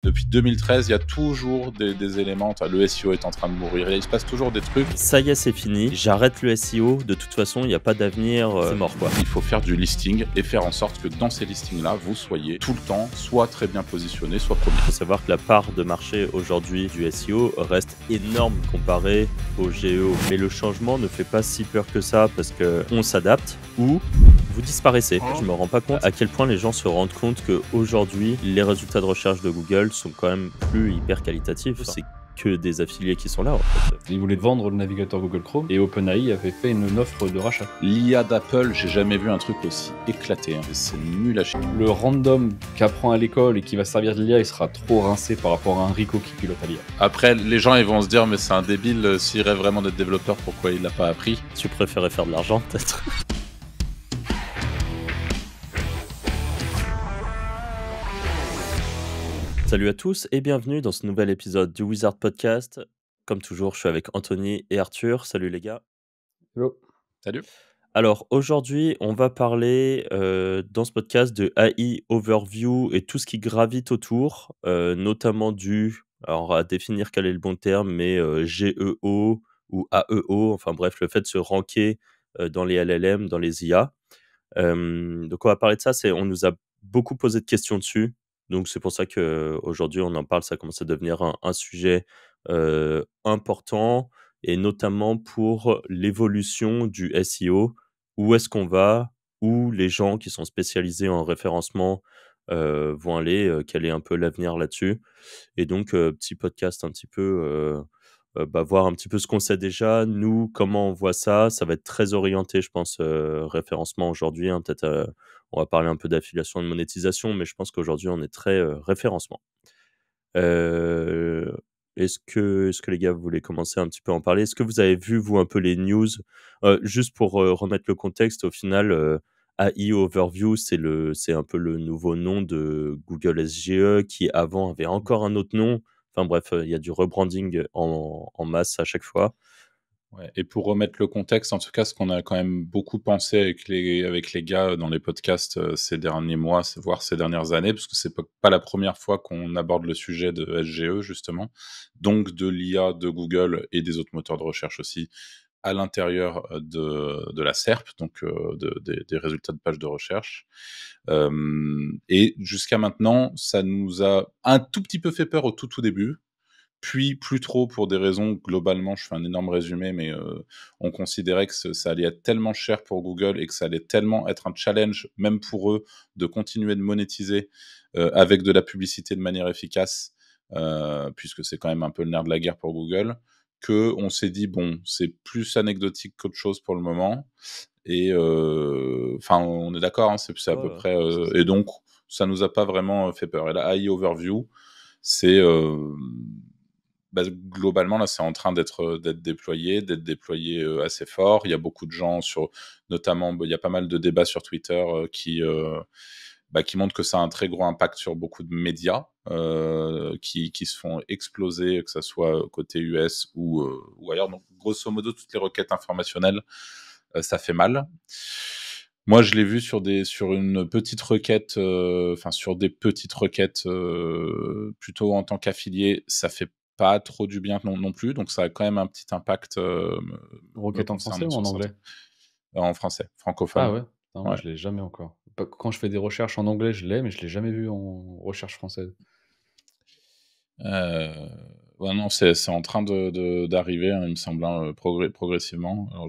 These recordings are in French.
Depuis 2013, il y a toujours des éléments. Le SEO est en train de mourir. Il se passe toujours des trucs. Ça y est, c'est fini. J'arrête le SEO. De toute façon, il n'y a pas d'avenir. C'est mort, quoi. Il faut faire du listing et faire en sorte que dans ces listings-là, vous soyez tout le temps soit très bien positionné, soit premier. Il faut savoir que la part de marché aujourd'hui du SEO reste énorme comparée au GEO. Mais le changement ne fait pas si peur que ça parce qu'on s'adapte ou vous disparaissez. Je me rends pas compte à quel point les gens se rendent compte qu'aujourd'hui, les résultats de recherche de Google sont quand même plus hyper qualitatifs. C'est que des affiliés qui sont là, en fait. Ils voulaient vendre le navigateur Google Chrome et OpenAI avait fait une offre de rachat. L'IA d'Apple, j'ai jamais vu un truc aussi éclaté. C'est nul à chier. Le random qui apprend à l'école et qui va servir de l'IA, il sera trop rincé par rapport à un Rico qui pilote à l'IA. Après, les gens ils vont se dire, mais c'est un débile, s'il rêve vraiment d'être développeur, pourquoi il l'a pas appris? Tu préférais faire de l'argent, peut-être? Salut à tous et bienvenue dans ce nouvel épisode du Wizard Podcast. Comme toujours, je suis avec Anthony et Arthur. Salut les gars. Hello. Salut. Alors aujourd'hui, on va parler dans ce podcast de AI Overview et tout ce qui gravite autour, notamment alors à définir quel est le bon terme, mais GEO ou AEO, enfin bref, le fait de se ranker dans les LLM, dans les IA. Donc on va parler de ça, on nous a beaucoup posé de questions dessus. Donc c'est pour ça qu'aujourd'hui on en parle, ça commence à devenir un sujet important et notamment pour l'évolution du SEO. Où est-ce qu'on va? Où les gens qui sont spécialisés en référencement vont aller? Quel est un peu l'avenir là-dessus? Et donc petit podcast un petit peu, voir un petit peu ce qu'on sait déjà, nous, comment on voit ça. Ça va être très orienté, je pense, référencement aujourd'hui, hein. Peut-être, on va parler un peu d'affiliation et de monétisation, mais je pense qu'aujourd'hui, on est très référencement. Heu, est-ce que les gars, vous voulez commencer un petit peu à en parler? Est-ce que vous avez vu, vous, un peu les news? Juste pour remettre le contexte, au final, AI Overview, c'est un peu le nouveau nom de Google SGE qui, avant, avait encore un autre nom. Enfin bref, il y a du rebranding en masse à chaque fois. Ouais, et pour remettre le contexte, en tout cas, ce qu'on a quand même beaucoup pensé avec les gars dans les podcasts ces derniers mois, voire ces dernières années, parce que c'est pas la première fois qu'on aborde le sujet de SGE, justement, donc de l'IA de Google et des autres moteurs de recherche aussi, à l'intérieur de la SERP, donc des résultats de pages de recherche. Et jusqu'à maintenant, ça nous a un tout petit peu fait peur au tout début, puis plus trop pour des raisons, globalement, je fais un énorme résumé, mais on considérait que ça allait être tellement cher pour Google et que ça allait tellement être un challenge, même pour eux, de continuer de monétiser avec de la publicité de manière efficace, puisque c'est quand même un peu le nerf de la guerre pour Google, qu'on s'est dit, bon, c'est plus anecdotique qu'autre chose pour le moment. Et enfin, on est d'accord, hein, c'est à peu près... et donc, ça nous a pas vraiment fait peur. Et la AI Overview, c'est... globalement, là, c'est en train d'être déployé assez fort. Il y a beaucoup de gens notamment, il y a pas mal de débats sur Twitter qui montrent que ça a un très gros impact sur beaucoup de médias qui se font exploser, que ça soit côté US ou ailleurs. Donc, grosso modo, toutes les requêtes informationnelles, ça fait mal. Moi, je l'ai vu sur une petite requête, sur des petites requêtes, plutôt en tant qu'affilié, ça fait pas trop du bien non plus, donc ça a quand même un petit impact. Requête en français ou en anglais? En français, francophone. Ah ouais? Non, moi Ouais. je l'ai jamais encore. Quand je fais des recherches en anglais, je l'ai, mais je l'ai jamais vu en recherche française. Ouais, non, c'est en train d'arriver, hein, il me semble, hein, progressivement. Alors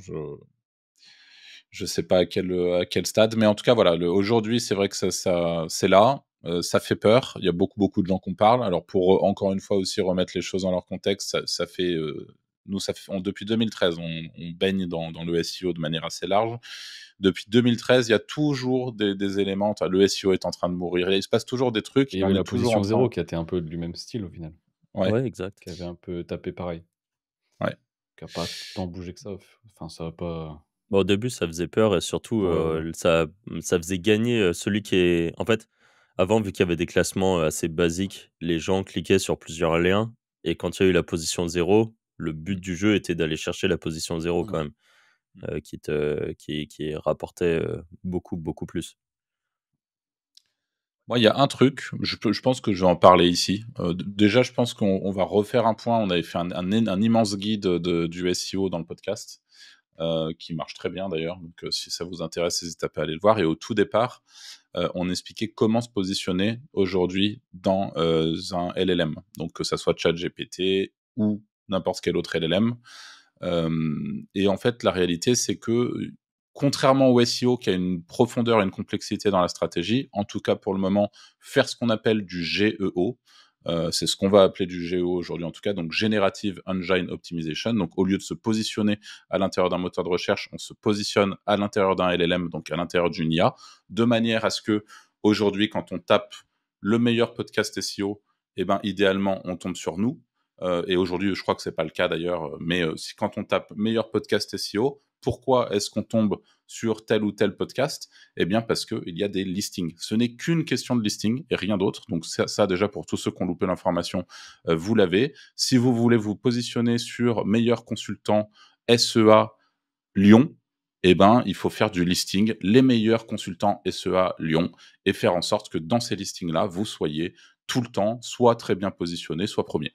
je sais pas à quel stade, mais en tout cas, voilà, aujourd'hui, c'est vrai que ça c'est là. Ça fait peur. Il y a beaucoup de gens qu'on parle. Alors pour encore une fois aussi remettre les choses dans leur contexte, ça fait nous depuis 2013, on baigne dans le SEO de manière assez large. Depuis 2013, il y a toujours des éléments. Le SEO est en train de mourir. Il se passe toujours des trucs. Et il y Et on avait est la toujours en position train. 0 qui a été un peu du même style au final, Ouais. Ouais, exact. qui avait un peu tapé pareil. Ouais. Qui a pas tant bougé que ça. Enfin, ça va pas. Au début, ça faisait peur et surtout, Ouais. ça faisait gagner celui qui est. En fait, avant, vu qu'il y avait des classements assez basiques, les gens cliquaient sur plusieurs liens et quand il y a eu la position 0, le but du jeu était d'aller chercher la position 0 quand même, qui rapportait beaucoup plus. Moi, il y a un truc, je pense que je vais en parler ici. Déjà, je pense qu'on va refaire un point. On avait fait un immense guide du SEO dans le podcast, qui marche très bien d'ailleurs. Donc, si ça vous intéresse, n'hésitez pas à aller le voir. Et au tout départ, on expliquait comment se positionner aujourd'hui dans un LLM. Donc, que ça soit ChatGPT ou n'importe quel autre LLM. Et en fait, la réalité, c'est que contrairement au SEO qui a une profondeur et une complexité dans la stratégie, en tout cas pour le moment, faire ce qu'on appelle du GEO, c'est ce qu'on va appeler du GEO aujourd'hui en tout cas, donc Generative Engine Optimization. Donc au lieu de se positionner à l'intérieur d'un moteur de recherche, on se positionne à l'intérieur d'un LLM, donc à l'intérieur d'une IA, de manière à ce que aujourd'hui, quand on tape le meilleur podcast SEO, eh ben, idéalement, on tombe sur nous. Et aujourd'hui, je crois que c'est pas le cas d'ailleurs, mais si quand on tape meilleur podcast SEO, pourquoi est-ce qu'on tombe sur tel ou tel podcast? Eh bien, parce qu'il y a des listings. Ce n'est qu'une question de listing et rien d'autre. Donc, ça déjà, pour tous ceux qui ont loupé l'information, vous l'avez. Si vous voulez vous positionner sur meilleur consultant SEA Lyon, eh ben, il faut faire du listing, les meilleurs consultants SEA Lyon, et faire en sorte que dans ces listings-là, vous soyez tout le temps soit très bien positionné, soit premier.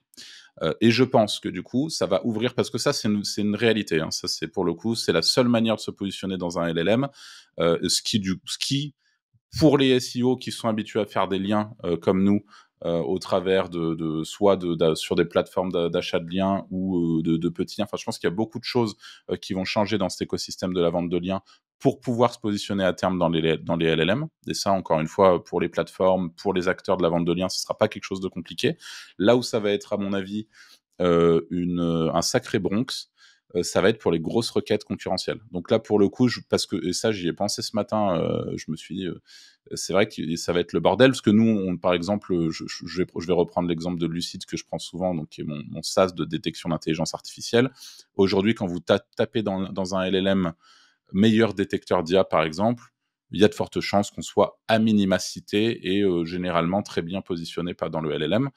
Et je pense que du coup, ça va ouvrir, parce que ça, c'est une réalité. Hein, ça, c'est pour le coup, c'est la seule manière de se positionner dans un LLM. Ce qui, pour les SEO qui sont habitués à faire des liens comme nous, au travers soit sur des plateformes d'achat de liens ou de petits liens. Enfin, je pense qu'il y a beaucoup de choses qui vont changer dans cet écosystème de la vente de liens pour pouvoir se positionner à terme dans les LLM. Et ça, encore une fois, pour les plateformes, pour les acteurs de la vente de liens, ce ne sera pas quelque chose de compliqué. Là où ça va être, à mon avis, un sacré Bronx, ça va être pour les grosses requêtes concurrentielles. Donc là, pour le coup, et ça, j'y ai pensé ce matin, je me suis dit, c'est vrai que ça va être le bordel, parce que nous, par exemple, je vais reprendre l'exemple de Lucid que je prends souvent, donc qui est mon SaaS de détection d'intelligence artificielle. Aujourd'hui, quand vous tapez dans un LLM meilleur détecteur d'IA, par exemple, il y a de fortes chances qu'on soit à minima cité et généralement très bien positionné dans le LLM,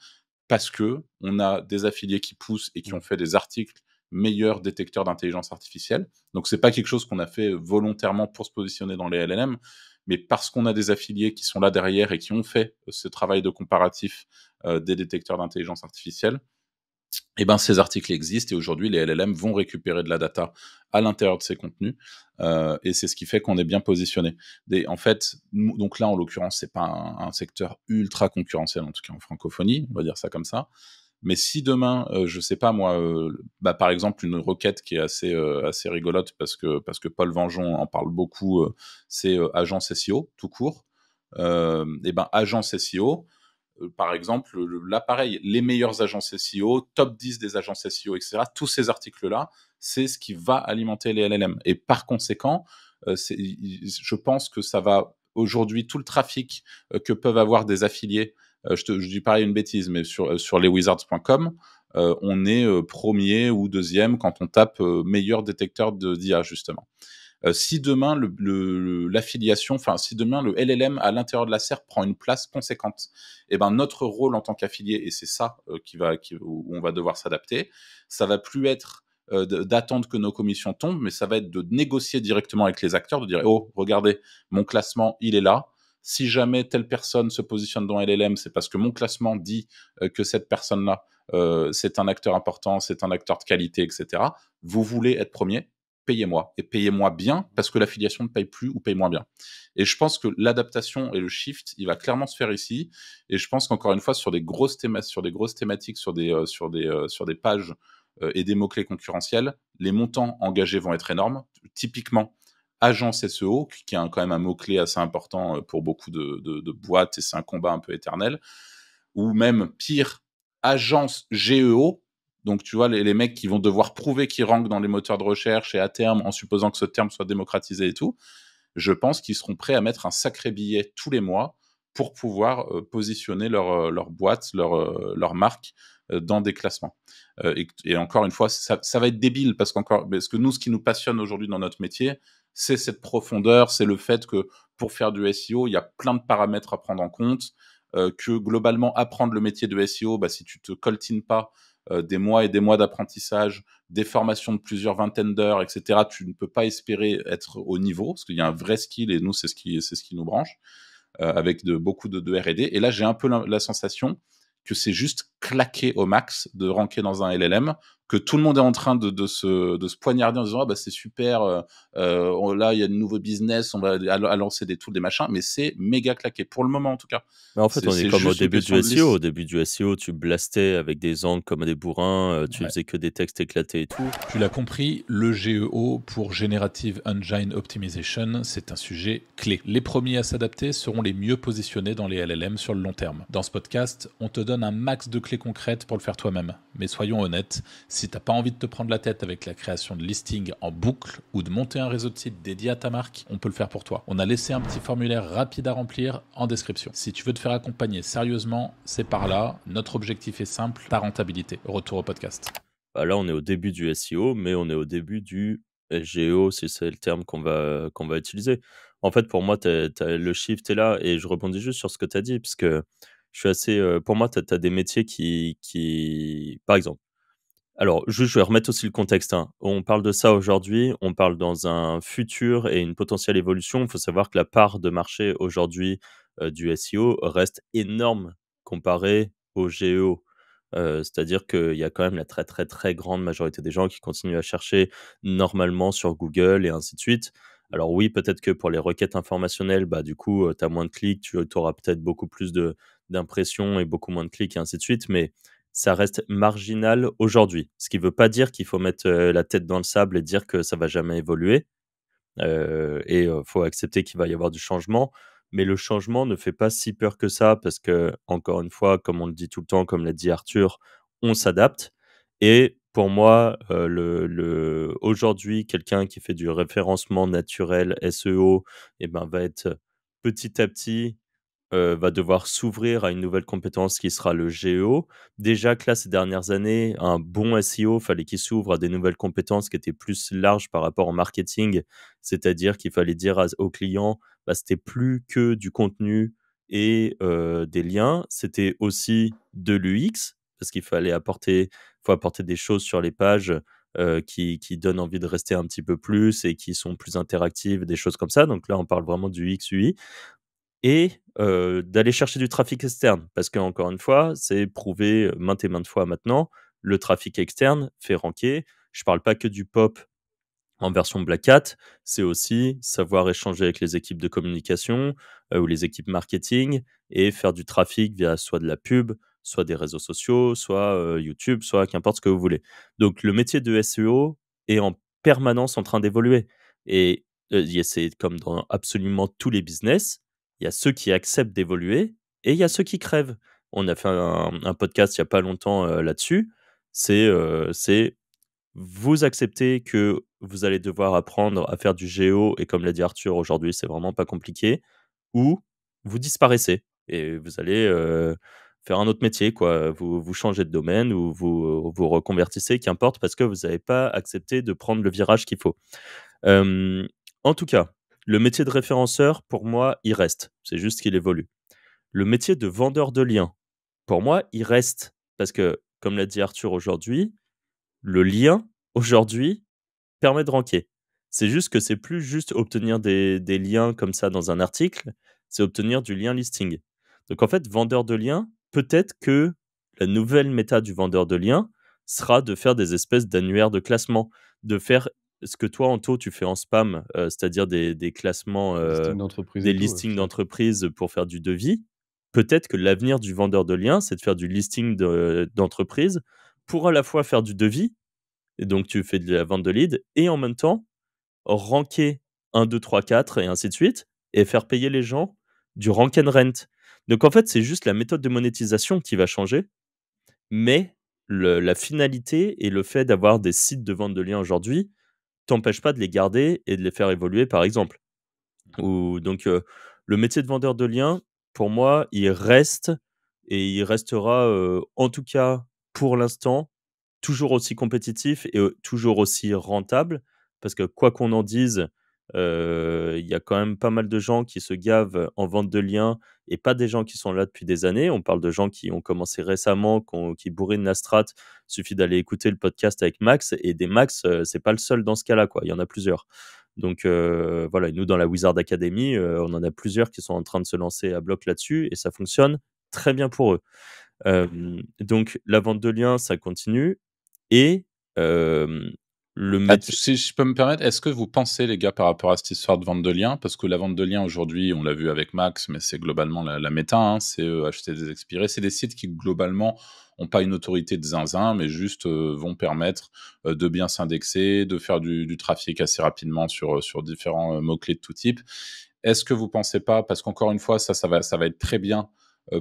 parce que on a des affiliés qui poussent et qui ont fait des articles meilleurs détecteurs d'intelligence artificielle. Donc, c'est pas quelque chose qu'on a fait volontairement pour se positionner dans les LLM, mais parce qu'on a des affiliés qui sont là derrière et qui ont fait ce travail de comparatif des détecteurs d'intelligence artificielle. Eh ben, ces articles existent et aujourd'hui, les LLM vont récupérer de la data à l'intérieur de ces contenus, et c'est ce qui fait qu'on est bien positionné. En fait, donc là, en l'occurrence, c'est pas un secteur ultra concurrentiel, en tout cas en francophonie, on va dire ça comme ça. Mais si demain, je sais pas moi, par exemple, une requête qui est assez rigolote parce que Paul Vengeon en parle beaucoup, c'est agence SEO tout court. Et ben agence SEO, par exemple, là, pareil, les meilleures agences SEO, top 10 des agences SEO, etc. Tous ces articles-là, c'est ce qui va alimenter les LLM. Et par conséquent, je pense que ça va, aujourd'hui, tout le trafic que peuvent avoir des affiliés, je dis pareil une bêtise, mais sur leswizards.com, on est premier ou deuxième quand on tape meilleur détecteur d'IA, justement. Si demain l'affiliation, enfin si demain le LLM à l'intérieur de la SERP prend une place conséquente, et ben notre rôle en tant qu'affilié, et c'est ça où on va devoir s'adapter, ça va plus être d'attendre que nos commissions tombent, mais ça va être de négocier directement avec les acteurs, de dire oh regardez, mon classement il est là. Si jamais telle personne se positionne dans LLM, c'est parce que mon classement dit que cette personne-là, c'est un acteur important, c'est un acteur de qualité, etc. Vous voulez être premier, payez-moi, et payez-moi bien, parce que l'affiliation ne paye plus ou paye moins bien. Et je pense que l'adaptation et le shift, il va clairement se faire ici, et je pense qu'encore une fois, sur des grosses thématiques, sur des pages et des mots-clés concurrentiels, les montants engagés vont être énormes. Typiquement, agence SEO, qui est quand même un mot-clé assez important pour beaucoup de boîtes, et c'est un combat un peu éternel, ou même pire, agence GEO. Donc, tu vois, les mecs qui vont devoir prouver qu'ils rankent dans les moteurs de recherche, et à terme, en supposant que ce terme soit démocratisé et tout, je pense qu'ils seront prêts à mettre un sacré billet tous les mois pour pouvoir positionner leur boîte, leur marque dans des classements. Et encore une fois, ça va être débile, parce que nous, ce qui nous passionne aujourd'hui dans notre métier, c'est cette profondeur, c'est le fait que pour faire du SEO, il y a plein de paramètres à prendre en compte, que globalement, apprendre le métier de SEO, si tu te coltines pas des mois et des mois d'apprentissage, des formations de plusieurs vingtaines d'heures, etc., tu ne peux pas espérer être au niveau, parce qu'il y a un vrai skill, et nous, c'est ce qui nous branche. avec beaucoup de R&D. Et là, j'ai un peu la sensation que c'est juste claqué au max de ranker dans un LLM, que tout le monde est en train de se poignarder en disant c'est super, là il y a de nouveaux business, on va à lancer des tools, des machins, mais c'est méga claqué pour le moment en tout cas. Mais en fait, on est C'est comme au juste une début question du de SEO. Au liste. début du SEO, tu blastais avec des angles comme des bourrins, tu Ouais. faisais que des textes éclatés et tout. Tu l'as compris, le GEO pour Generative Engine Optimization, c'est un sujet clé. Les premiers à s'adapter seront les mieux positionnés dans les LLM sur le long terme. Dans ce podcast, on te donne un max de clés concrètes pour le faire toi-même. Mais soyons honnêtes, si t'as pas envie de te prendre la tête avec la création de listings en boucle ou de monter un réseau de sites dédié à ta marque, on peut le faire pour toi. On a laissé un petit formulaire rapide à remplir en description. Si tu veux te faire accompagner sérieusement, c'est par là. Notre objectif est simple, ta rentabilité. Retour au podcast. Bah là, on est au début du SEO, mais on est au début du SGO, si c'est le terme qu'on va utiliser. En fait, pour moi, le shift est là, et je rebondis juste sur ce que tu as dit, parce que je suis assez. Pour moi, tu as des métiers qui. Par exemple, alors, juste, je vais remettre aussi le contexte, hein. On parle de ça aujourd'hui, on parle dans un futur et une potentielle évolution. Il faut savoir que la part de marché aujourd'hui du SEO reste énorme comparée au GEO. C'est-à-dire qu'il y a quand même la très très très grande majorité des gens qui continuent à chercher normalement sur Google et ainsi de suite. Alors oui, peut-être que pour les requêtes informationnelles, bah, du coup, tu as moins de clics, tu auras peut-être beaucoup plus d'impressions et beaucoup moins de clics et ainsi de suite, mais ça reste marginal aujourd'hui. Ce qui ne veut pas dire qu'il faut mettre la tête dans le sable et dire que ça va jamais évoluer. Faut accepter qu'il va y avoir du changement. Mais le changement ne fait pas si peur que ça parce que, encore une fois, comme on le dit tout le temps, comme l'a dit Arthur, on s'adapte. Et pour moi, aujourd'hui, quelqu'un qui fait du référencement naturel SEO, eh ben, va être petit à petit va devoir s'ouvrir à une nouvelle compétence qui sera le GEO. Déjà que là, ces dernières années, un bon SEO, fallait qu'il s'ouvre à des nouvelles compétences qui étaient plus larges par rapport au marketing. C'est-à-dire qu'il fallait dire aux clients, bah, c'était plus que du contenu et des liens, c'était aussi de l'UX, parce qu'il faut apporter des choses sur les pages qui donnent envie de rester un petit peu plus et qui sont plus interactives, des choses comme ça. Donc là, on parle vraiment du UX/UI. Et d'aller chercher du trafic externe. Parce qu'encore une fois, c'est prouvé maintes et maintes fois maintenant, le trafic externe fait ranker. Je parle pas que du pop en version Black Hat, c'est aussi savoir échanger avec les équipes de communication ou les équipes marketing et faire du trafic via soit de la pub, soit des réseaux sociaux, soit YouTube, soit qu'importe ce que vous voulez. Donc le métier de SEO est en permanence en train d'évoluer. Et c'est comme dans absolument tous les business, il y a ceux qui acceptent d'évoluer et il y a ceux qui crèvent. On a fait un podcast il n'y a pas longtemps là-dessus. C'est vous acceptez que vous allez devoir apprendre à faire du géo et comme l'a dit Arthur aujourd'hui, c'est vraiment pas compliqué, ou vous disparaissez et vous allez, faire un autre métier quoi. Vous changez de domaine ou vous reconvertissez, qu'importe, parce que vous n'avez pas accepté de prendre le virage qu'il faut. En tout cas, le métier de référenceur, pour moi, il reste. C'est juste qu'il évolue. Le métier de vendeur de liens, pour moi, il reste parce que, comme l'a dit Arthur aujourd'hui, le lien, aujourd'hui, permet de ranker. C'est juste que c'est plus juste obtenir des liens comme ça dans un article, c'est obtenir du lien listing. Donc en fait, vendeur de liens, peut-être que la nouvelle méta du vendeur de liens sera de faire des espèces d'annuaires de classement, de faire ce que toi, Anto, tu fais en spam, c'est-à-dire des classements, Listing d'entreprise des et tout, listings ça. d'entreprises pour faire du devis. Peut-être que l'avenir du vendeur de liens, c'est de faire du listing d'entreprise pour à la fois faire du devis, et donc tu fais de la vente de leads, et en même temps, ranker 1, 2, 3, 4 et ainsi de suite, et faire payer les gens du rank and rent. Donc en fait, c'est juste la méthode de monétisation qui va changer, mais la finalité et le fait d'avoir des sites de vente de liens aujourd'hui t'empêche pas de les garder et de les faire évoluer, par exemple. Le métier de vendeur de liens, pour moi, il reste et il restera, en tout cas pour l'instant, toujours aussi compétitif et toujours aussi rentable. Parce que quoi qu'on en dise, il y a quand même pas mal de gens qui se gavent en vente de liens et pas des gens qui sont là depuis des années. On parle de gens qui ont commencé récemment, qui bourrinent la strat. Suffit d'aller écouter le podcast avec Max, et des Max, c'est pas le seul dans ce cas-là, quoi. Il y en a plusieurs. Donc voilà, et nous dans la Wizard Academy, on en a plusieurs qui sont en train de se lancer à bloc là-dessus et ça fonctionne très bien pour eux. Donc la vente de liens, ça continue et le métier. Si je peux me permettre, est-ce que vous pensez, les gars, par rapport à cette histoire de vente de liens, parce que la vente de liens aujourd'hui, on l'a vu avec Max, mais c'est globalement la méta, hein, c'est acheter des expirés, c'est des sites qui globalement n'ont pas une autorité de zinzin, mais juste vont permettre de bien s'indexer, de faire du trafic assez rapidement sur différents mots-clés de tout type. Est-ce que vous pensez pas, parce qu'encore une fois, ça va être très bien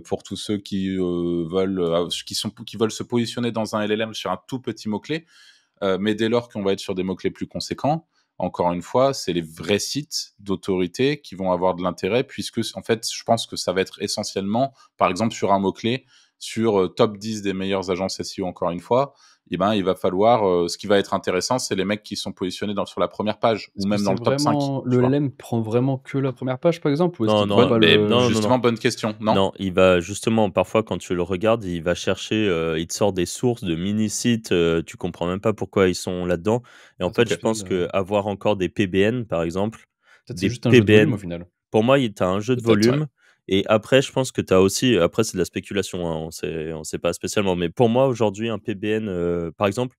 pour tous ceux qui veulent se positionner dans un LLM sur un tout petit mot-clé, mais dès lors qu'on va être sur des mots-clés plus conséquents, encore une fois, c'est les vrais sites d'autorité qui vont avoir de l'intérêt, puisque en fait, je pense que ça va être essentiellement, par exemple, sur un mot-clé, sur top 10 des meilleures agences SEO, encore une fois, il va falloir, ce qui va être intéressant, c'est les mecs qui sont positionnés sur la première page, ou Est-ce que même dans c'est le top 5. vraiment Tu le vois. LLM prend vraiment que la première page, par exemple, ou est-ce Non, qu'il non, prend pas Mais le... non. justement, bonne question, non? Non, il va justement, parfois quand tu le regardes, il va chercher, il te sort des sources de mini-sites, tu comprends même pas pourquoi ils sont là-dedans. Et en Ah, ça fait, tout je pense seul, qu'avoir encore des PBN, par exemple, peut-être c'est des juste un jeu de volume au PBN, final. pour moi, tu as un jeu de Peut-être, ouais. volume. Et après, je pense que tu as aussi, après, c'est de la spéculation, hein, on sait pas spécialement. Mais pour moi, aujourd'hui, un PBN, par exemple,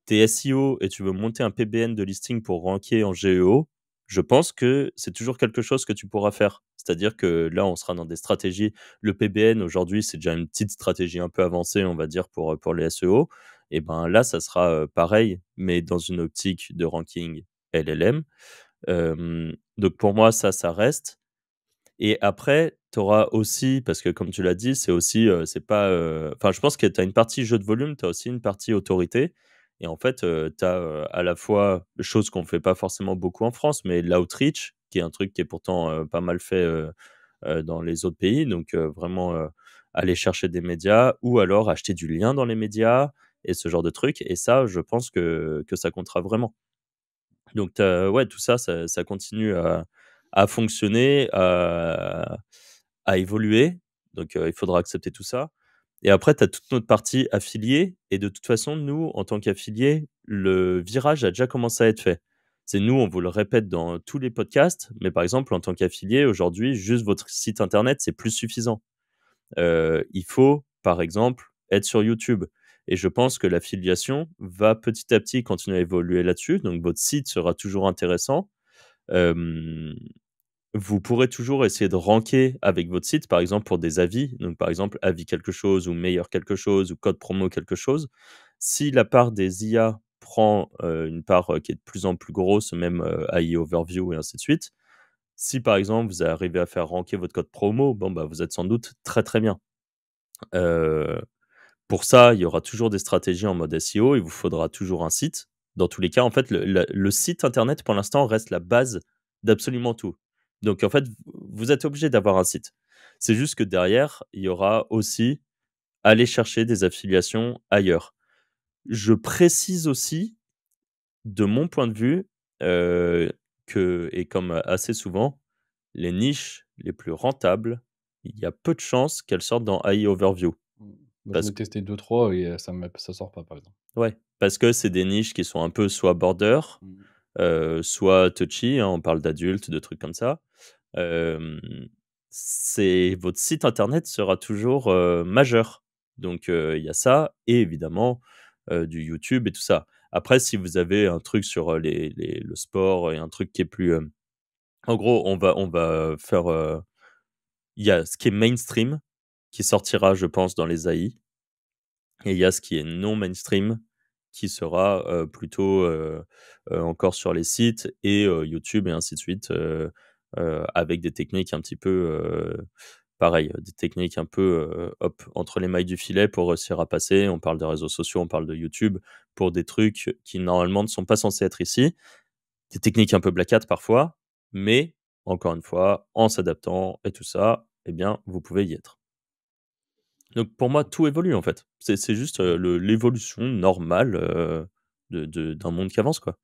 t'es SEO et tu veux monter un PBN de listing pour ranker en GEO, je pense que c'est toujours quelque chose que tu pourras faire. C'est-à-dire que là, on sera dans des stratégies. Le PBN, aujourd'hui, c'est déjà une petite stratégie un peu avancée, on va dire, pour les SEO. Et ben là, ça sera pareil, mais dans une optique de ranking LLM. Donc pour moi, ça reste. Et après, tu auras aussi, parce que comme tu l'as dit, c'est aussi, c'est pas, enfin, je pense que tu as une partie jeu de volume, tu as aussi une partie autorité. Et en fait, tu as à la fois, chose qu'on ne fait pas forcément beaucoup en France, mais l'outreach, qui est un truc qui est pourtant pas mal fait dans les autres pays. Donc, vraiment aller chercher des médias ou alors acheter du lien dans les médias et ce genre de trucs. Et ça, je pense que ça comptera vraiment. Donc, ouais, tout ça, ça continue à fonctionner, à évoluer. Donc, il faudra accepter tout ça. Et après, tu as toute notre partie affiliés. Et de toute façon, nous, en tant qu'affiliés, le virage a déjà commencé à être fait. C'est nous, on vous le répète dans tous les podcasts. Mais par exemple, en tant qu'affilié, aujourd'hui, juste votre site internet, c'est plus suffisant. Il faut, par exemple, être sur YouTube. Et je pense que l'affiliation va petit à petit continuer à évoluer là-dessus. Donc, votre site sera toujours intéressant. Euh, Vous pourrez toujours essayer de ranker avec votre site, par exemple, pour des avis. Donc, par exemple, avis quelque chose ou meilleur quelque chose ou code promo quelque chose. Si la part des IA prend une part qui est de plus en plus grosse, même AI Overview et ainsi de suite, si par exemple vous arrivez à faire ranker votre code promo, bon, bah, vous êtes sans doute très très bien. Euh, pour ça, il y aura toujours des stratégies en mode SEO, il vous faudra toujours un site. Dans tous les cas, en fait, le site internet, pour l'instant, reste la base d'absolument tout. Donc, en fait, vous êtes obligé d'avoir un site. C'est juste que derrière, il y aura aussi aller chercher des affiliations ailleurs. Je précise aussi, de mon point de vue, que, et comme assez souvent, les niches les plus rentables, il y a peu de chances qu'elles sortent dans AI Overview. Moi, j'en Parce ai testé 2-3 et ça sort pas, par exemple. Ouais, parce que c'est des niches qui sont un peu soit border, soit touchy, hein, on parle d'adultes, de trucs comme ça. Hem, votre site internet sera toujours, majeur. Donc, il y a ça et évidemment, du YouTube et tout ça. Après, si vous avez un truc sur, le sport et un truc qui est plus, en gros, on va faire, il y a ce qui est mainstream qui sortira, je pense, dans les AI. Et il y a ce qui est non mainstream, qui sera, plutôt, encore sur les sites et YouTube et ainsi de suite, avec des techniques un petit peu, pareil, des techniques un peu, hop, entre les mailles du filet pour réussir à passer. On parle de réseaux sociaux, on parle de YouTube, pour des trucs qui normalement ne sont pas censés être ici. Des techniques un peu black hat parfois, mais encore une fois, en s'adaptant et tout ça, eh bien, vous pouvez y être. Donc pour moi, tout évolue en fait. C'est juste, l'évolution normale, d'un monde qui avance, quoi.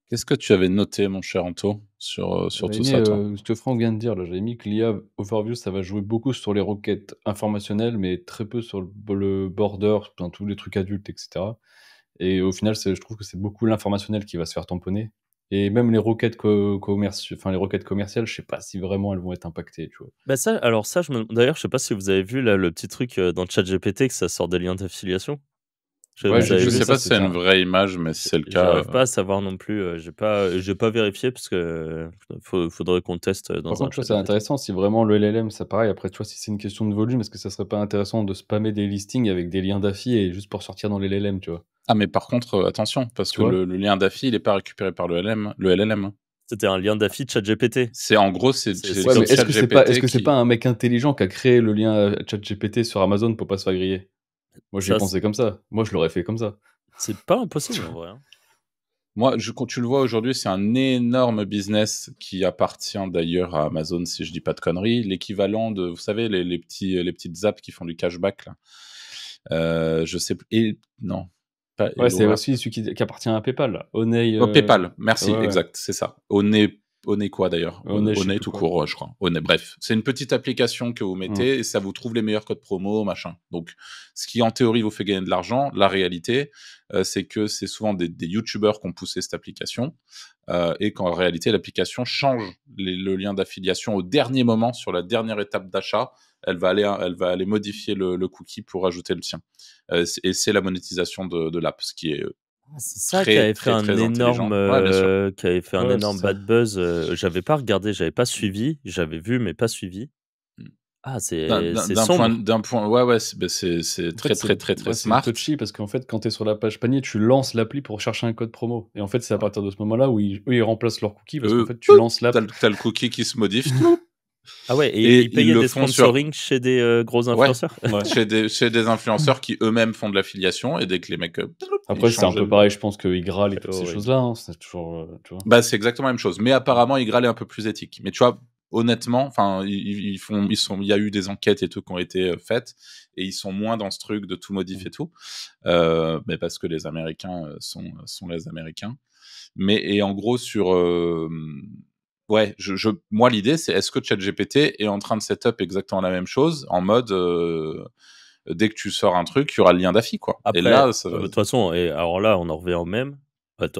Qu'est-ce que tu avais noté, mon cher Anto, sur J'avais tout mis ça, toi? ce que Franck vient de dire là, j'avais mis que l'IA Overview, ça va jouer beaucoup sur les requêtes informationnelles, mais très peu sur le border, enfin tous les trucs adultes et cetera. Et au final, je trouve que c'est beaucoup l'informationnel qui va se faire tamponner. Et même les requêtes les requêtes commerciales, je sais pas si vraiment elles vont être impactées, tu vois. Bah ça, alors ça, d'ailleurs, je sais pas si vous avez vu là le petit truc dans ChatGPT que ça sort des liens d'affiliation. Ouais, Vous avez Je vu sais ça, pas si c'est une vraie image, mais si c'est le cas. J'arrive pas à savoir non plus. J'ai pas vérifié parce que faudrait qu'on teste dans Par contre, un tu vois, c'est ChatGPT. intéressant si vraiment le LLM, ça pareil. Après, tu vois, si c'est une question de volume, est-ce que ça serait pas intéressant de spammer des listings avec des liens d'affi et juste pour sortir dans les LLM, tu vois? Ah, mais par contre, attention, parce Tu que vois? le lien d'affi, il est pas récupéré par le LLM. Hein. C'était un lien d'affi de ChatGPT. C'est en gros, c'est Ouais, mais comme est-ce que c'est pas ChatGPT un mec intelligent qui a créé le lien ChatGPT sur Amazon pour pas se faire griller? Moi, j'y ai Ça, pensé comme ça. Moi, je l'aurais fait comme ça. c'est pas impossible en vrai. Hein. Moi, quand tu le vois aujourd'hui, c'est un énorme business qui appartient d'ailleurs à Amazon, si je dis pas de conneries. L'équivalent de, vous savez, les petites apps qui font du cashback, là. Je sais plus. Non, pas Ouais, c'est HelloWrap. aussi celui qui appartient à PayPal, là. Honey, Oh, PayPal, merci, ouais. exact, c'est ça. Honey quoi d'ailleurs Honey, je sais Honey plus tout quoi. court, ouais, je crois. Honey, bref. C'est une petite application que vous Mmh. mettez et ça vous trouve les meilleurs codes promo, machin. Donc, ce qui en théorie vous fait gagner de l'argent, la réalité, c'est que c'est souvent des youtubeurs qui ont poussé cette application et qu'en réalité, l'application change le lien d'affiliation au dernier moment, sur la dernière étape d'achat. Elle va aller modifier le cookie pour ajouter le tien. Et c'est la monétisation de l'app, ce qui est C'est ça qui avait fait un très intelligent. énorme, Ouais, bien sûr. Ouais, c'est ça. bad buzz. J'avais pas regardé, j'avais pas suivi. J'avais vu, mais pas suivi. Mm. Ah, c'est D'un sombre. point, ouais, c'est En très, fait, très c'est smart. touchy parce qu'en fait, quand tu es sur la page panier, tu lances l'appli pour chercher un code promo. Et en fait, c'est à partir de ce moment-là où ils remplacent leur cookie parce qu'en fait, tu lances l'app. T'as le cookie qui se modifie. Ah ouais, et Et ils payaient ils le des font sur, sponsoring chez des gros ouais, influenceurs. Ouais. chez des influenceurs qui eux-mêmes font de l'affiliation et dès que les mecs, Après, ils c'est un changent peu pareil, je pense que Igral et toutes ces horrible. choses-là, hein, c'est toujours, tu vois. Bah, c'est exactement la même chose. Mais apparemment, Igral est un peu plus éthique. Mais tu vois, honnêtement, enfin, il y a eu des enquêtes et tout qui ont été faites et ils sont moins dans ce truc de tout modif et tout. Mais parce que les Américains sont les Américains. Et en gros, ouais, moi, l'idée, c'est est-ce que ChatGPT est en train de setup exactement la même chose en mode, dès que tu sors un truc, il y aura le lien d'affi, quoi. Et Après, là, ça de toute façon, et alors là, on en revient au même.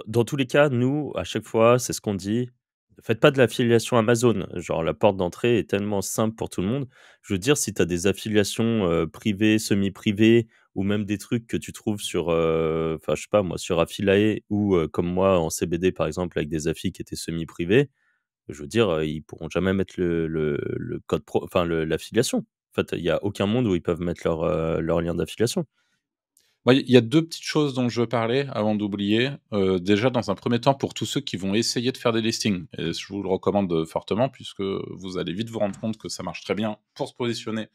Dans tous les cas, nous, à chaque fois, c'est ce qu'on dit. Ne faites pas de l'affiliation Amazon. Genre, la porte d'entrée est tellement simple pour tout le monde. Je veux dire, si tu as des affiliations privées, semi-privées, ou même des trucs que tu trouves sur, enfin, je sais pas moi, sur Affiliate, ou comme moi en CBD par exemple, avec des affis qui étaient semi-privés, je veux dire, ils pourront jamais mettre le code pro, enfin l'affiliation. En fait, il y a aucun monde où ils peuvent mettre leur lien d'affiliation. Moi, il y a 2 petites choses dont je veux parler avant d'oublier. Déjà, dans un premier temps, pour tous ceux qui vont essayer de faire des listings, et je vous le recommande fortement puisque vous allez vite vous rendre compte que ça marche très bien pour se positionner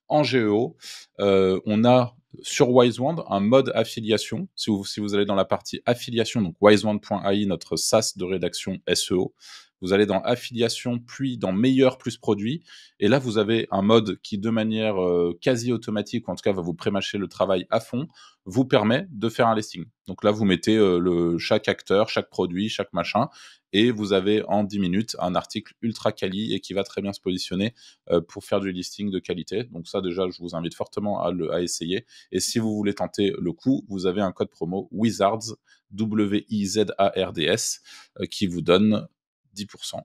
en GEO. On a sur Wisewand un mode affiliation. Si vous allez dans la partie affiliation, donc wisewand.ai, notre SaaS de rédaction SEO, vous allez dans affiliation, puis dans meilleur plus produit. Et là, vous avez un mode qui, de manière quasi automatique, ou en tout cas va vous prémâcher le travail à fond, vous permet de faire un listing. Donc là, vous mettez chaque acteur, chaque produit, chaque machin, et vous avez en 10 minutes un article ultra quali et qui va très bien se positionner pour faire du listing de qualité. Donc ça, déjà, je vous invite fortement à essayer. Et si vous voulez tenter le coup, vous avez un code promo Wizards, WIZARDS, qui vous donne 10%.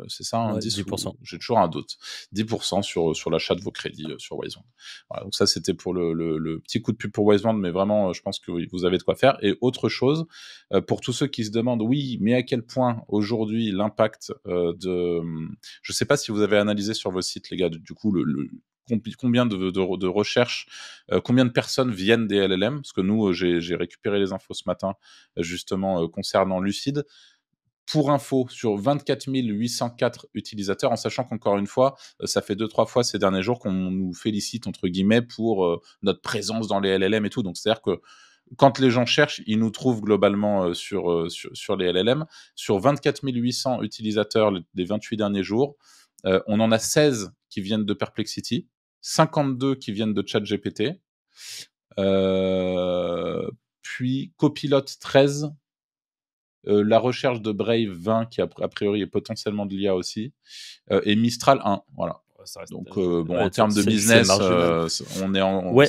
C'est ça, un Ouais, 10 10%. ou... J'ai toujours un doute. 10% sur l'achat de vos crédits sur Wisewand. Voilà, donc ça, c'était pour le petit coup de pub pour Wisewand, mais vraiment, je pense que vous avez de quoi faire. Et autre chose, pour tous ceux qui se demandent, oui, mais à quel point aujourd'hui l'impact je ne sais pas si vous avez analysé sur vos sites, les gars, du coup, combien de recherches, combien de personnes viennent des LLM, parce que nous, j'ai récupéré les infos ce matin, justement, concernant Lucide. Pour info, sur 24 804 utilisateurs, en sachant qu'encore une fois, ça fait 2-3 fois ces derniers jours qu'on nous félicite, entre guillemets, pour notre présence dans les LLM et tout. Donc, c'est-à-dire que quand les gens cherchent, ils nous trouvent globalement sur les LLM. Sur 24 800 utilisateurs les 28 derniers jours, on en a 16 qui viennent de Perplexity, 52 qui viennent de ChatGPT, puis Copilot 13, la recherche de Brave 20, qui a priori est potentiellement de l'IA aussi, et Mistral 1. Voilà. Donc, en termes de business, on est en. Ouais.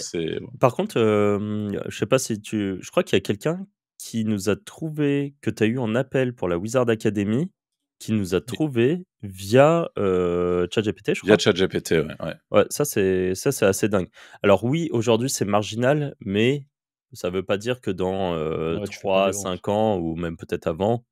Par contre, je sais pas si je crois qu'il y a quelqu'un qui nous a trouvé, que tu as eu en appel pour la Wizard Academy, qui nous a Oui. trouvé via ChatGPT, je Via crois. ChatGPT, ouais. Ouais, ça c'est assez dingue. Alors oui, aujourd'hui c'est marginal, mais ça veut pas dire que dans Ouais, tu fais pas des 3, ventes. 5 ans ou même peut-être avant,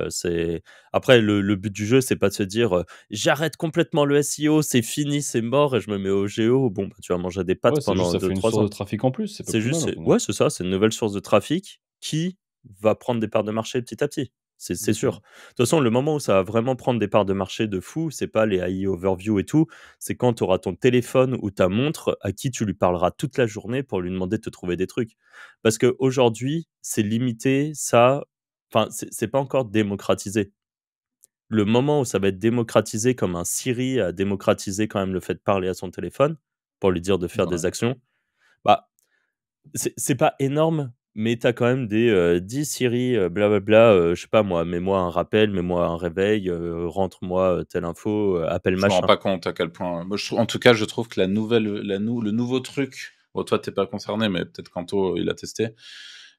c'est après le but du jeu, c'est pas de se dire, «J'arrête complètement le SEO, c'est fini, c'est mort et je me mets au géo». Bon, bah, tu vas manger des pâtes Ouais, c'est juste, pendant ça fait une 2-3 source de ans. trafic en plus, c'est pas C'est plus mal juste au c'est final. ouais, c'est ça, c'est une nouvelle source de trafic qui va prendre des parts de marché petit à petit. C'est C'est ça. sûr. De toute façon, le moment où ça va vraiment prendre des parts de marché de fou, c'est pas les AI overview et tout, c'est quand tu auras ton téléphone ou ta montre à qui tu lui parleras toute la journée pour lui demander de te trouver des trucs. Parce qu'aujourd'hui, c'est limité, ça enfin, c'est pas encore démocratisé. Le moment où ça va être démocratisé comme un Siri a démocratisé quand même le fait de parler à son téléphone pour lui dire de faire des Ouais. actions, bah, c'est pas énorme, mais tu as quand même des, «Dis Siri, blablabla, je sais pas moi, mets-moi un rappel, mets-moi un réveil, rentre-moi, telle info, appelle Je me rends machin». pas compte à quel point. Moi, en tout cas, je trouve que le nouveau truc. Bon, toi, t'es pas concerné, mais peut-être qu'Anto, il a testé.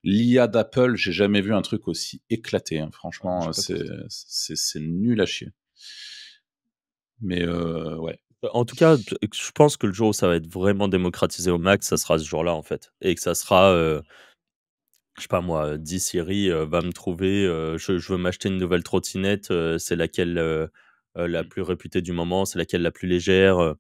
L'IA d'Apple, j'ai jamais vu un truc aussi éclaté, hein. Ah, Franchement, j'ai pas testé. c'est nul à chier. Mais ouais. En tout cas, je pense que le jour où ça va être vraiment démocratisé au max, ça sera ce jour-là, en fait et que ça sera, je sais pas moi, «Dis Siri, va me trouver, je veux m'acheter une nouvelle trottinette, c'est laquelle, la plus réputée du moment? C'est laquelle la plus légère?»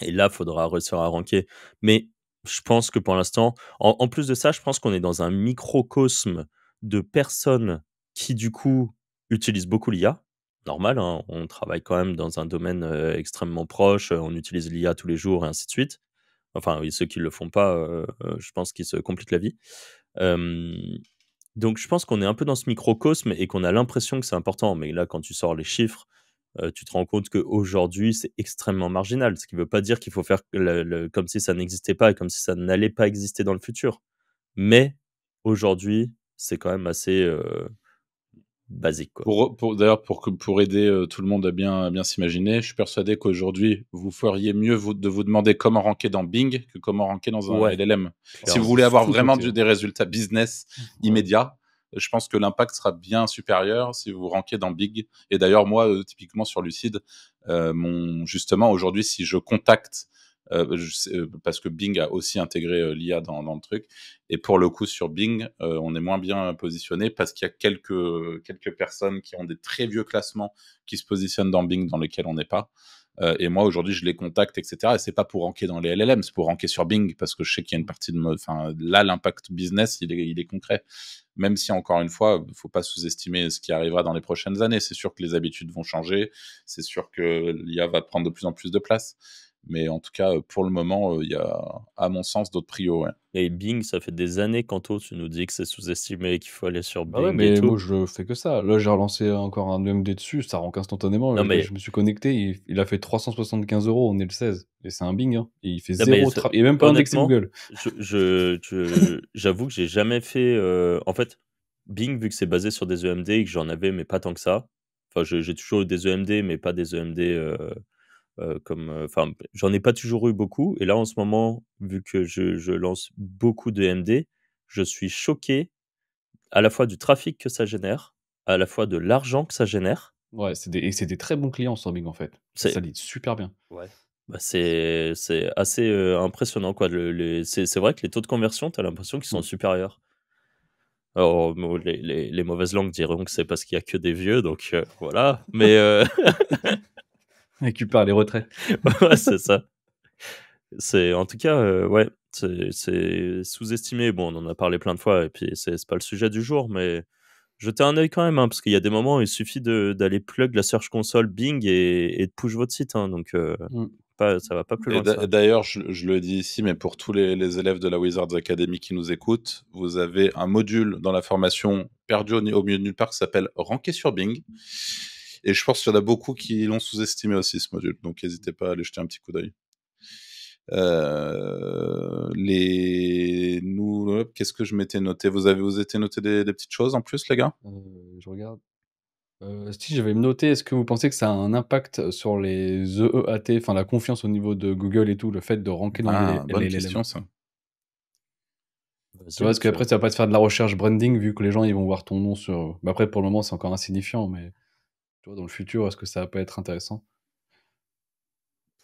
Et là, faudra réussir à ranker. Mais je pense que pour l'instant, en plus de ça, je pense qu'on est dans un microcosme de personnes qui, du coup, utilisent beaucoup l'IA. Normal, hein, on travaille quand même dans un domaine, extrêmement proche, on utilise l'IA tous les jours et ainsi de suite. Enfin, oui, ceux qui le font pas, je pense qu'ils se compliquent la vie. Hem, donc je pense qu'on est un peu dans ce microcosme et qu'on a l'impression que c'est important. Mais là, quand tu sors les chiffres, tu te rends compte qu'aujourd'hui, c'est extrêmement marginal. Ce qui ne veut pas dire qu'il faut faire comme si ça n'existait pas et comme si ça n'allait pas exister dans le futur. Mais aujourd'hui, c'est quand même assez, basique, quoi. D'ailleurs, pour aider tout le monde à bien s'imaginer, je suis persuadé qu'aujourd'hui, vous feriez mieux de vous demander comment ranker dans Bing que comment ranker dans un Ouais, LLM. Si vous clairement. voulez avoir vraiment Sous-coté, hein. des résultats business Ouais. immédiats, je pense que l'impact sera bien supérieur si vous rankez dans Bing. Et d'ailleurs, moi, typiquement sur Lucide, justement, aujourd'hui, si je contacte, parce que Bing a aussi intégré l'IA dans le truc, et pour le coup, sur Bing, on est moins bien positionné parce qu'il y a quelques personnes qui ont des très vieux classements qui se positionnent dans Bing dans lesquels on n'est pas. Et moi, aujourd'hui, je les contacte, etc. Et c'est pas pour ranker dans les LLM, c'est pour ranker sur Bing parce que je sais qu'il y a une partie de enfin, là, l'impact business, il est concret. Même si, encore une fois, il faut pas sous-estimer ce qui arrivera dans les prochaines années. C'est sûr que les habitudes vont changer. C'est sûr que l'IA va prendre de plus en plus de place. Mais en tout cas, pour le moment, il y a, à mon sens, d'autres prios. Ouais. Et Bing, ça fait des années qu'Anto, tu nous dis que c'est sous-estimé, qu'il faut aller sur Bah ouais, Bing et mais tout. moi je fais que ça. Là, j'ai relancé encore un EMD dessus, ça rank instantanément. Non, mais Je me suis connecté, il a fait 375 €, on est le 16 et c'est un Bing, hein. Et il fait non, mais 0 et même pas indexé honnêtement, Google. j'avoue que j'ai jamais fait, en fait, Bing, vu que c'est basé sur des EMD et que j'en avais, mais pas tant que ça. Enfin, j'ai toujours eu des EMD, mais pas des EMD, comme, enfin, j'en ai pas toujours eu beaucoup et là, en ce moment, vu que je lance beaucoup d'EMD, je suis choqué à la fois du trafic que ça génère, à la fois de l'argent que ça génère. Ouais, c'est des très bons clients sur Bing, en fait. Ça C'est lead super bien. Ouais. Bah, c'est assez, impressionnant, quoi. C'est vrai que les taux de conversion, tu as l'impression qu'ils sont Mmh. supérieurs. Alors, bon, les mauvaises langues diront que c'est parce qu'il y a que des vieux, donc voilà, mais Récupère les retraits. ouais, c'est ça. C'est en tout cas, ouais, c'est sous-estimé. Bon, on en a parlé plein de fois et puis c'est pas le sujet du jour, mais jetez un œil quand même, hein, parce qu'il y a des moments où il suffit d'aller plug la search console Bing et de push votre site, hein, donc Mmh. ça va pas plus Et loin que ça. d'ailleurs, je le dis ici, mais pour tous les élèves de la Wizards Academy qui nous écoutent, vous avez un module dans la formation perdu au milieu de nulle part qui s'appelle Ranker sur Bing. Et je pense qu'il y en a beaucoup qui l'ont sous-estimé aussi, ce module. Donc, n'hésitez pas à aller jeter un petit coup d'œil. Qu'est-ce que je m'étais noté? Vous étiez noté des petites choses en plus, les gars? Je regarde. Si j'avais noté, est-ce que vous pensez que ça a un impact sur les EEAT, enfin la confiance au niveau de Google et tout, le fait de ranker dans les Ah, bonne LLM? question, ça. Tu vois, parce qu'après, ça va pas te faire de la recherche branding vu que les gens ils vont voir ton nom sur. Mais après, pour le moment, c'est encore insignifiant, mais tu vois, dans le futur, est-ce que ça va pas être intéressant?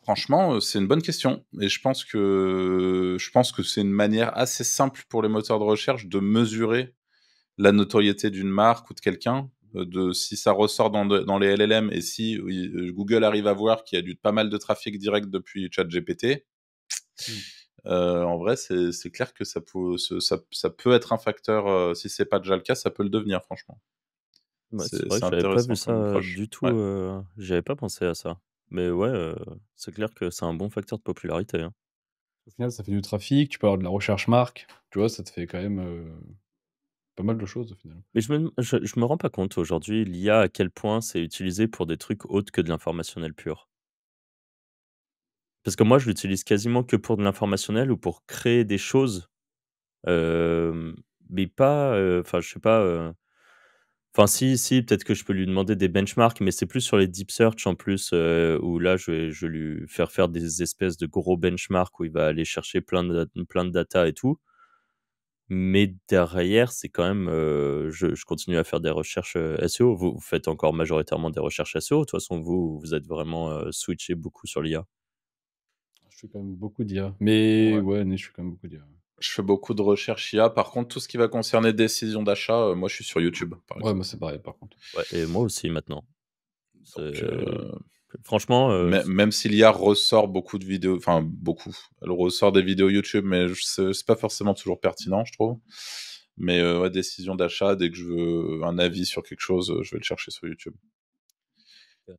Franchement, c'est une bonne question et je pense que c'est une manière assez simple pour les moteurs de recherche de mesurer la notoriété d'une marque ou de quelqu'un, si ça ressort dans les LLM et si Google arrive à voir qu'il y a pas mal de trafic direct depuis ChatGPT, en vrai, c'est clair que ça peut être un facteur, si c'est pas déjà le cas, ça peut le devenir, franchement. C'est C'est vrai c'est que j'avais pas vu intéressant comme ça approche. du tout, Ouais. j'avais pas pensé à ça. Mais ouais, c'est clair que c'est un bon facteur de popularité, hein. Au final, ça fait du trafic, tu peux avoir de la recherche marque, tu vois, ça te fait quand même pas mal de choses au final. Mais je me rends pas compte aujourd'hui, l'IA, à quel point c'est utilisé pour des trucs autres que de l'informationnel pur. Parce que moi, je l'utilise quasiment que pour de l'informationnel ou pour créer des choses, hem, mais pas, enfin, je sais pas, enfin si, peut-être que je peux lui demander des benchmarks, mais c'est plus sur les deep search en plus, où là, je vais lui faire des espèces de gros benchmarks où il va aller chercher plein de data et tout. Mais derrière, c'est quand même, je continue à faire des recherches, SEO. Vous faites encore majoritairement des recherches SEO? De toute façon, vous êtes vraiment, switché beaucoup sur l'IA? Je fais quand même beaucoup d'IA. Mais Ouais. ouais, je fais quand même beaucoup d'IA. Je fais beaucoup de recherches IA. Par contre, tout ce qui va concerner décision d'achat, moi, je suis sur YouTube, par Ouais, exemple. moi c'est pareil par contre. Ouais et moi aussi maintenant. Donc, C'est franchement, même si l'IA ressort beaucoup de vidéos, enfin beaucoup, elle ressort des vidéos YouTube, mais c'est pas forcément toujours pertinent, je trouve. Mais ouais, décision d'achat, dès que je veux un avis sur quelque chose, je vais le chercher sur YouTube. Ouais.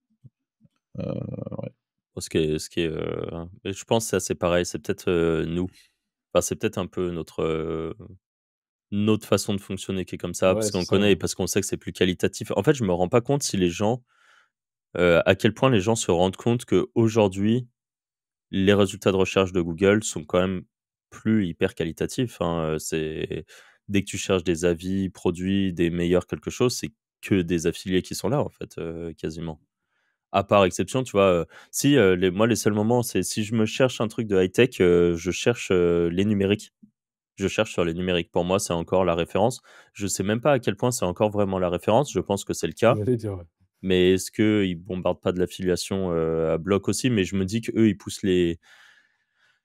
mais je pense que c'est assez pareil, c'est peut-être, nous. Enfin, c'est peut-être un peu notre façon de fonctionner qui est comme ça, Ouais, parce c'est qu'on ça. connaît et parce qu'on sait que c'est plus qualitatif. En fait, je me rends pas compte si les gens, à quel point les gens se rendent compte qu'aujourd'hui, les résultats de recherche de Google sont quand même plus hyper qualitatifs, hein, c'est dès que tu cherches des avis produits, des meilleurs quelque chose, c'est que des affiliés qui sont là, en fait, quasiment. À part exception, tu vois, si, les seuls moments, c'est si je me cherche un truc de high-tech, je cherche, les numériques. Je cherche sur les numériques. Pour moi, c'est encore la référence. Je sais même pas à quel point c'est encore vraiment la référence. Je pense que c'est le cas. J'allais dire, ouais. Mais est-ce qu'ils bombardent pas de l'affiliation, à bloc aussi? Mais je me dis qu'eux, ils poussent les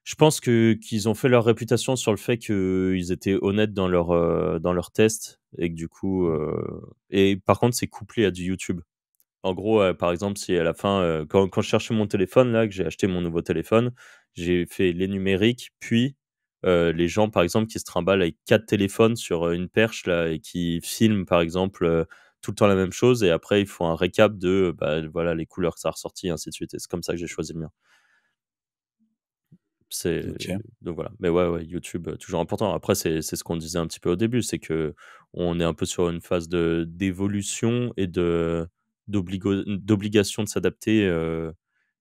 je pense qu'ils ont fait leur réputation sur le fait qu'ils étaient honnêtes dans leurs tests et que du coup, et par contre, c'est couplé à du YouTube. En gros, par exemple, si à la fin, quand je cherchais mon téléphone là, que j'ai acheté mon nouveau téléphone, j'ai fait les numériques, puis, les gens, par exemple, qui se trimballent avec 4 téléphones sur, une perche là et qui filment, par exemple, tout le temps la même chose et après ils font un récap de, bah, voilà les couleurs que ça a ressorti et ainsi de suite et c'est comme ça que j'ai choisi le mien. C'est Ok. donc voilà. Mais ouais, YouTube, toujours important. Après c'est ce qu'on disait un petit peu au début, c'est que on est un peu sur une phase d'évolution et d'obligation de s'adapter,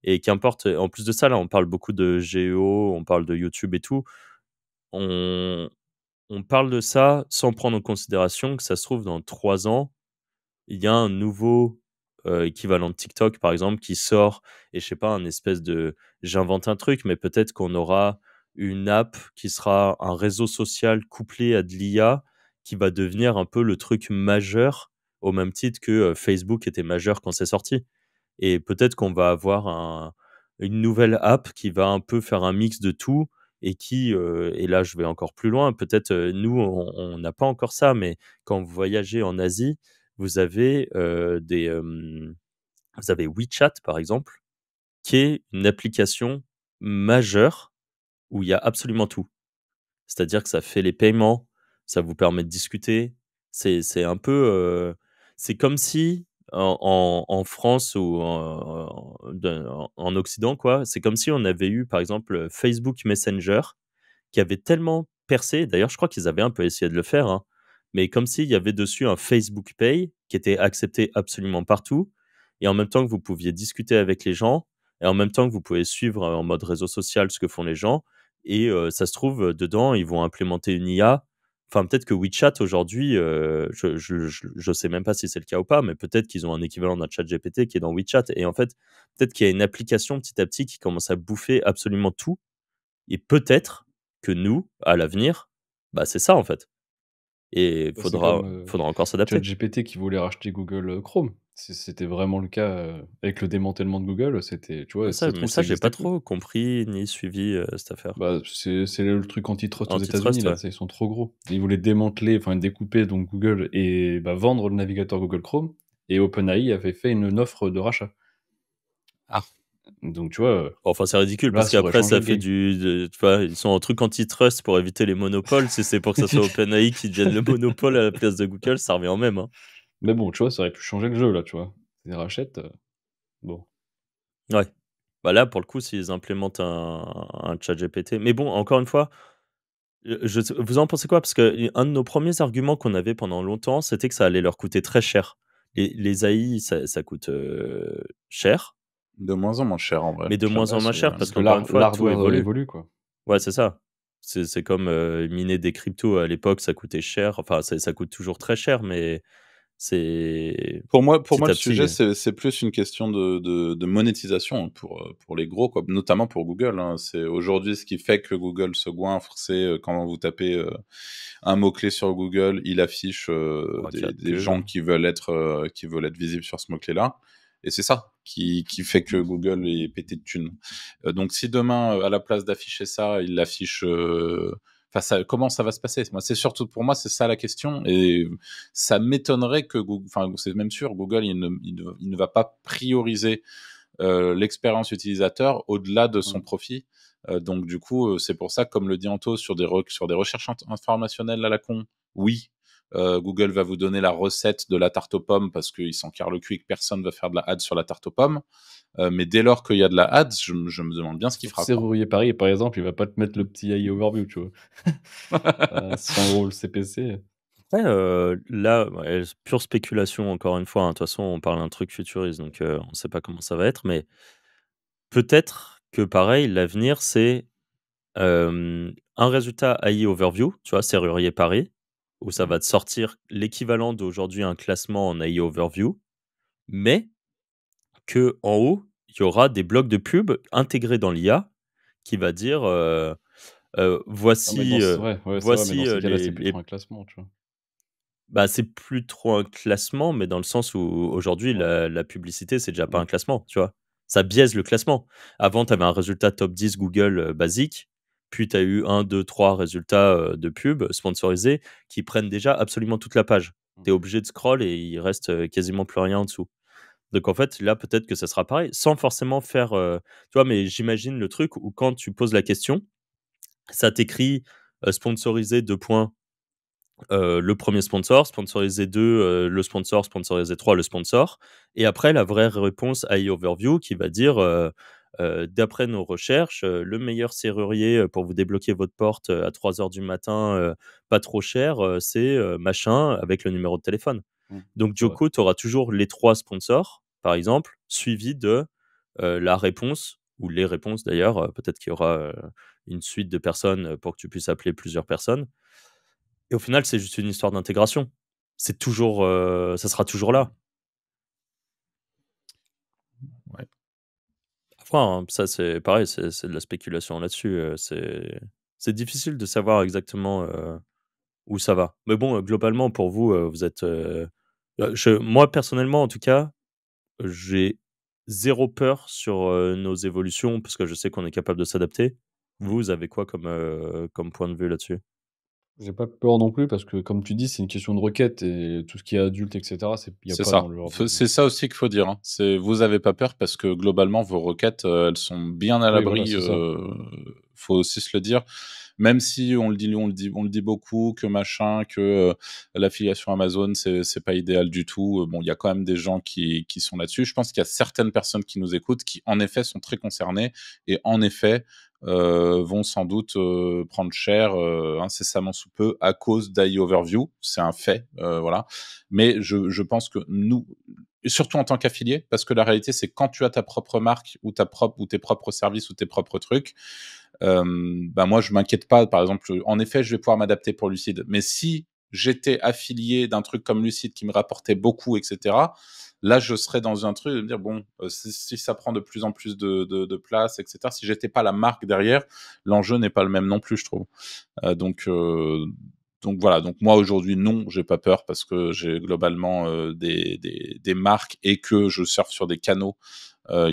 et qu'importe, en plus de ça, là, on parle beaucoup de géo, on parle de YouTube et tout. On on parle de ça sans prendre en considération que ça se trouve dans 3 ans, il y a un nouveau, équivalent de TikTok, par exemple, qui sort et je sais pas, un espèce de j'invente un truc, mais peut-être qu'on aura une app qui sera un réseau social couplé à de l'IA qui va devenir un peu le truc majeur au même titre que, Facebook était majeur quand c'est sorti et peut-être qu'on va avoir une nouvelle app qui va un peu faire un mix de tout et qui, et là je vais encore plus loin, peut-être, nous on n'a pas encore ça, mais quand vous voyagez en Asie, vous avez, vous avez WeChat par exemple, qui est une application majeure où il y a absolument tout. C'est-à-dire que ça fait les paiements, ça vous permet de discuter. C'est un peu, c'est comme si en France ou en Occident quoi, c'est comme si on avait eu par exemple, Facebook Messenger qui avait tellement percé, d'ailleurs je crois qu'ils avaient un peu essayé de le faire, hein, mais comme s'il y avait dessus un Facebook Pay qui était accepté absolument partout et en même temps que vous pouviez discuter avec les gens et en même temps que vous pouvez suivre, en mode réseau social ce que font les gens et ça se trouve, dedans, ils vont implémenter une IA. Enfin, peut-être que WeChat aujourd'hui, je sais même pas si c'est le cas ou pas, mais peut-être qu'ils ont un équivalent d'un ChatGPT qui est dans WeChat et en fait, peut-être qu'il y a une application petit à petit qui commence à bouffer absolument tout et peut-être que nous, à l'avenir, Bah, c'est ça, en fait. Et C'est faudra comme encore s'adapter. ChatGPT qui voulait racheter Google Chrome. C'était vraiment le cas avec le démantèlement de Google. Tu vois, Ouais, si ça se mais trouve, ça, ça j'ai pas n'existait plus. trop compris ni suivi, cette affaire. Bah, c'est le truc antitrust aux États-Unis, Antitrust, là, ouais. tu sais, ils sont trop gros. Ils voulaient démanteler, enfin découper donc Google et vendre le navigateur Google Chrome. Et OpenAI avait fait une offre de rachat. Ah. Donc tu vois, Enfin, c'est ridicule là, parce ça aurait qu'après, changé ça le fait game. tu vois, ils sont en truc antitrust pour éviter les monopoles. Si c'est pour que ça soit OpenAI qui devienne le monopole à la place de Google, ça revient au même, hein. Mais bon, tu vois, ça aurait pu changer le jeu, là, tu vois. Ils rachètent, bon. Ouais. Bah, là, pour le coup, s'ils implémentent un ChatGPT mais bon, encore une fois, vous en pensez quoi? Parce qu'un de nos premiers arguments qu'on avait pendant longtemps, c'était que ça allait leur coûter très cher. Les AI, ça coûte, cher, De moins en moins cher, en vrai. mais de moins Ouais, en moins cher parce parce que qu'encore une fois, tout l'hardware évolue. évolue, quoi. Ouais, c'est ça. C'est comme, miner des cryptos à l'époque, ça coûtait cher. Enfin, ça coûte toujours très cher, mais c'est Pour moi, petit le à sujet, petit. c'est plus une question de monétisation pour les gros, quoi. Notamment pour Google, hein. C'est aujourd'hui ce qui fait que Google se goinfre, c'est quand vous tapez un mot-clé sur Google, il affiche Qu'il y a de des pub. gens qui veulent être visibles sur ce mot-clé-là. Et c'est ça qui fait que Google est pété de thunes. Donc si demain, à la place d'afficher ça, il l'affiche... Enfin, comment ça va se passer? Moi, c'est surtout pour moi, c'est ça la question. Et ça m'étonnerait que Google, enfin, c'est même sûr, Google, il ne va pas prioriser l'expérience utilisateur au-delà de son profit. Donc, du coup, c'est pour ça, comme le dit Anto, sur des recherches informationnelles à la con, oui, Google va vous donner la recette de la tarte aux pommes parce qu'il s'en carre le cul et que personne ne va faire de la ad sur la tarte aux pommes. Mais dès lors qu'il y a de la ad, je me demande bien ce qu'il fera, quoi. Serrurier Paris, par exemple, il va pas te mettre le petit AI overview, tu vois. 100 € le CPC. Ouais, là, ouais, pure spéculation encore une fois, hein. De toute façon, on parle d'un truc futuriste, donc on ne sait pas comment ça va être, mais peut-être que pareil, l'avenir, c'est, un résultat AI overview, tu vois? Serrurier Paris, où ça va te sortir l'équivalent d'aujourd'hui un classement en AI overview, mais que en haut, il y aura des blocs de pub intégrés dans l'IA qui va dire, Ah, mais voici, ouais, c'est vrai, mais dans ces cas-là, c'est plus les trop un classement, tu vois. bah, c'est plus trop un classement, mais dans le sens où aujourd'hui Ouais. la publicité, c'est déjà pas un Mmh. classement, tu vois? Ça biaise le classement. Avant, tu avais un résultat top 10 Google, basique, puis tu as eu un, deux, 3 résultats, de pub sponsorisés qui prennent déjà absolument toute la page. Tu es obligé de scroll et il reste, quasiment plus rien en dessous. Donc en fait, là, peut-être que ça sera pareil, sans forcément faire, tu vois? Mais j'imagine le truc où quand tu poses la question, ça t'écrit, sponsorisé 2 points, le premier sponsor, sponsorisé 2, le sponsor, sponsorisé 3, le sponsor. Et après, la vraie réponse AI Overview qui va dire, d'après nos recherches, le meilleur serrurier pour vous débloquer votre porte à 3 heures du matin, pas trop cher, c'est machin avec le numéro de téléphone. Donc, C'est du vrai. coup, tu auras toujours les 3 sponsors, par exemple, suivis de la réponse ou les réponses d'ailleurs. Peut-être qu'il y aura une suite de personnes pour que tu puisses appeler plusieurs personnes. Et au final, c'est juste une histoire d'intégration. C'est toujours, ça sera toujours là. Ouais. À voir, hein. Ça, c'est pareil, c'est de la spéculation là-dessus. C'est difficile de savoir exactement où ça va. Mais bon, globalement, pour vous, vous êtes. Moi, personnellement, en tout cas, j'ai zéro peur sur nos évolutions parce que je sais qu'on est capable de s'adapter. Vous avez quoi comme point de vue là-dessus? J'ai pas peur non plus parce que, comme tu dis, c'est une question de requête et tout ce qui est adulte, et cetera, il y a C'est pas dans ça. leur C'est ça aussi qu'il faut dire, hein. Vous avez pas peur parce que globalement, vos requêtes, elles sont bien à Oui, voilà, l'abri, c'est ça. faut aussi se le dire. Même si on le dit beaucoup que machin, que, l'affiliation Amazon, c'est pas idéal du tout. Bon, il y a quand même des gens qui sont là-dessus. Je pense qu'il y a certaines personnes qui nous écoutent qui, en effet, sont très concernées et en effet, vont sans doute, prendre cher, incessamment sous peu à cause d'AI Overview. C'est un fait, voilà. Mais je pense que nous, et surtout en tant qu'affilié, parce que la réalité, c'est quand tu as ta propre marque ou tes propres services ou tes propres trucs, bah moi, je m'inquiète pas. Par exemple, en effet, je vais pouvoir m'adapter pour Lucide. Mais si j'étais affilié d'un truc comme Lucide qui me rapportait beaucoup, etc., là, je serais dans un truc de me dire, bon, si ça prend de plus en plus de place, etc., si j'étais pas la marque derrière, l'enjeu n'est pas le même non plus, je trouve. Donc voilà, donc moi aujourd'hui non, j'ai pas peur parce que j'ai globalement des marques et que je surfe sur des canaux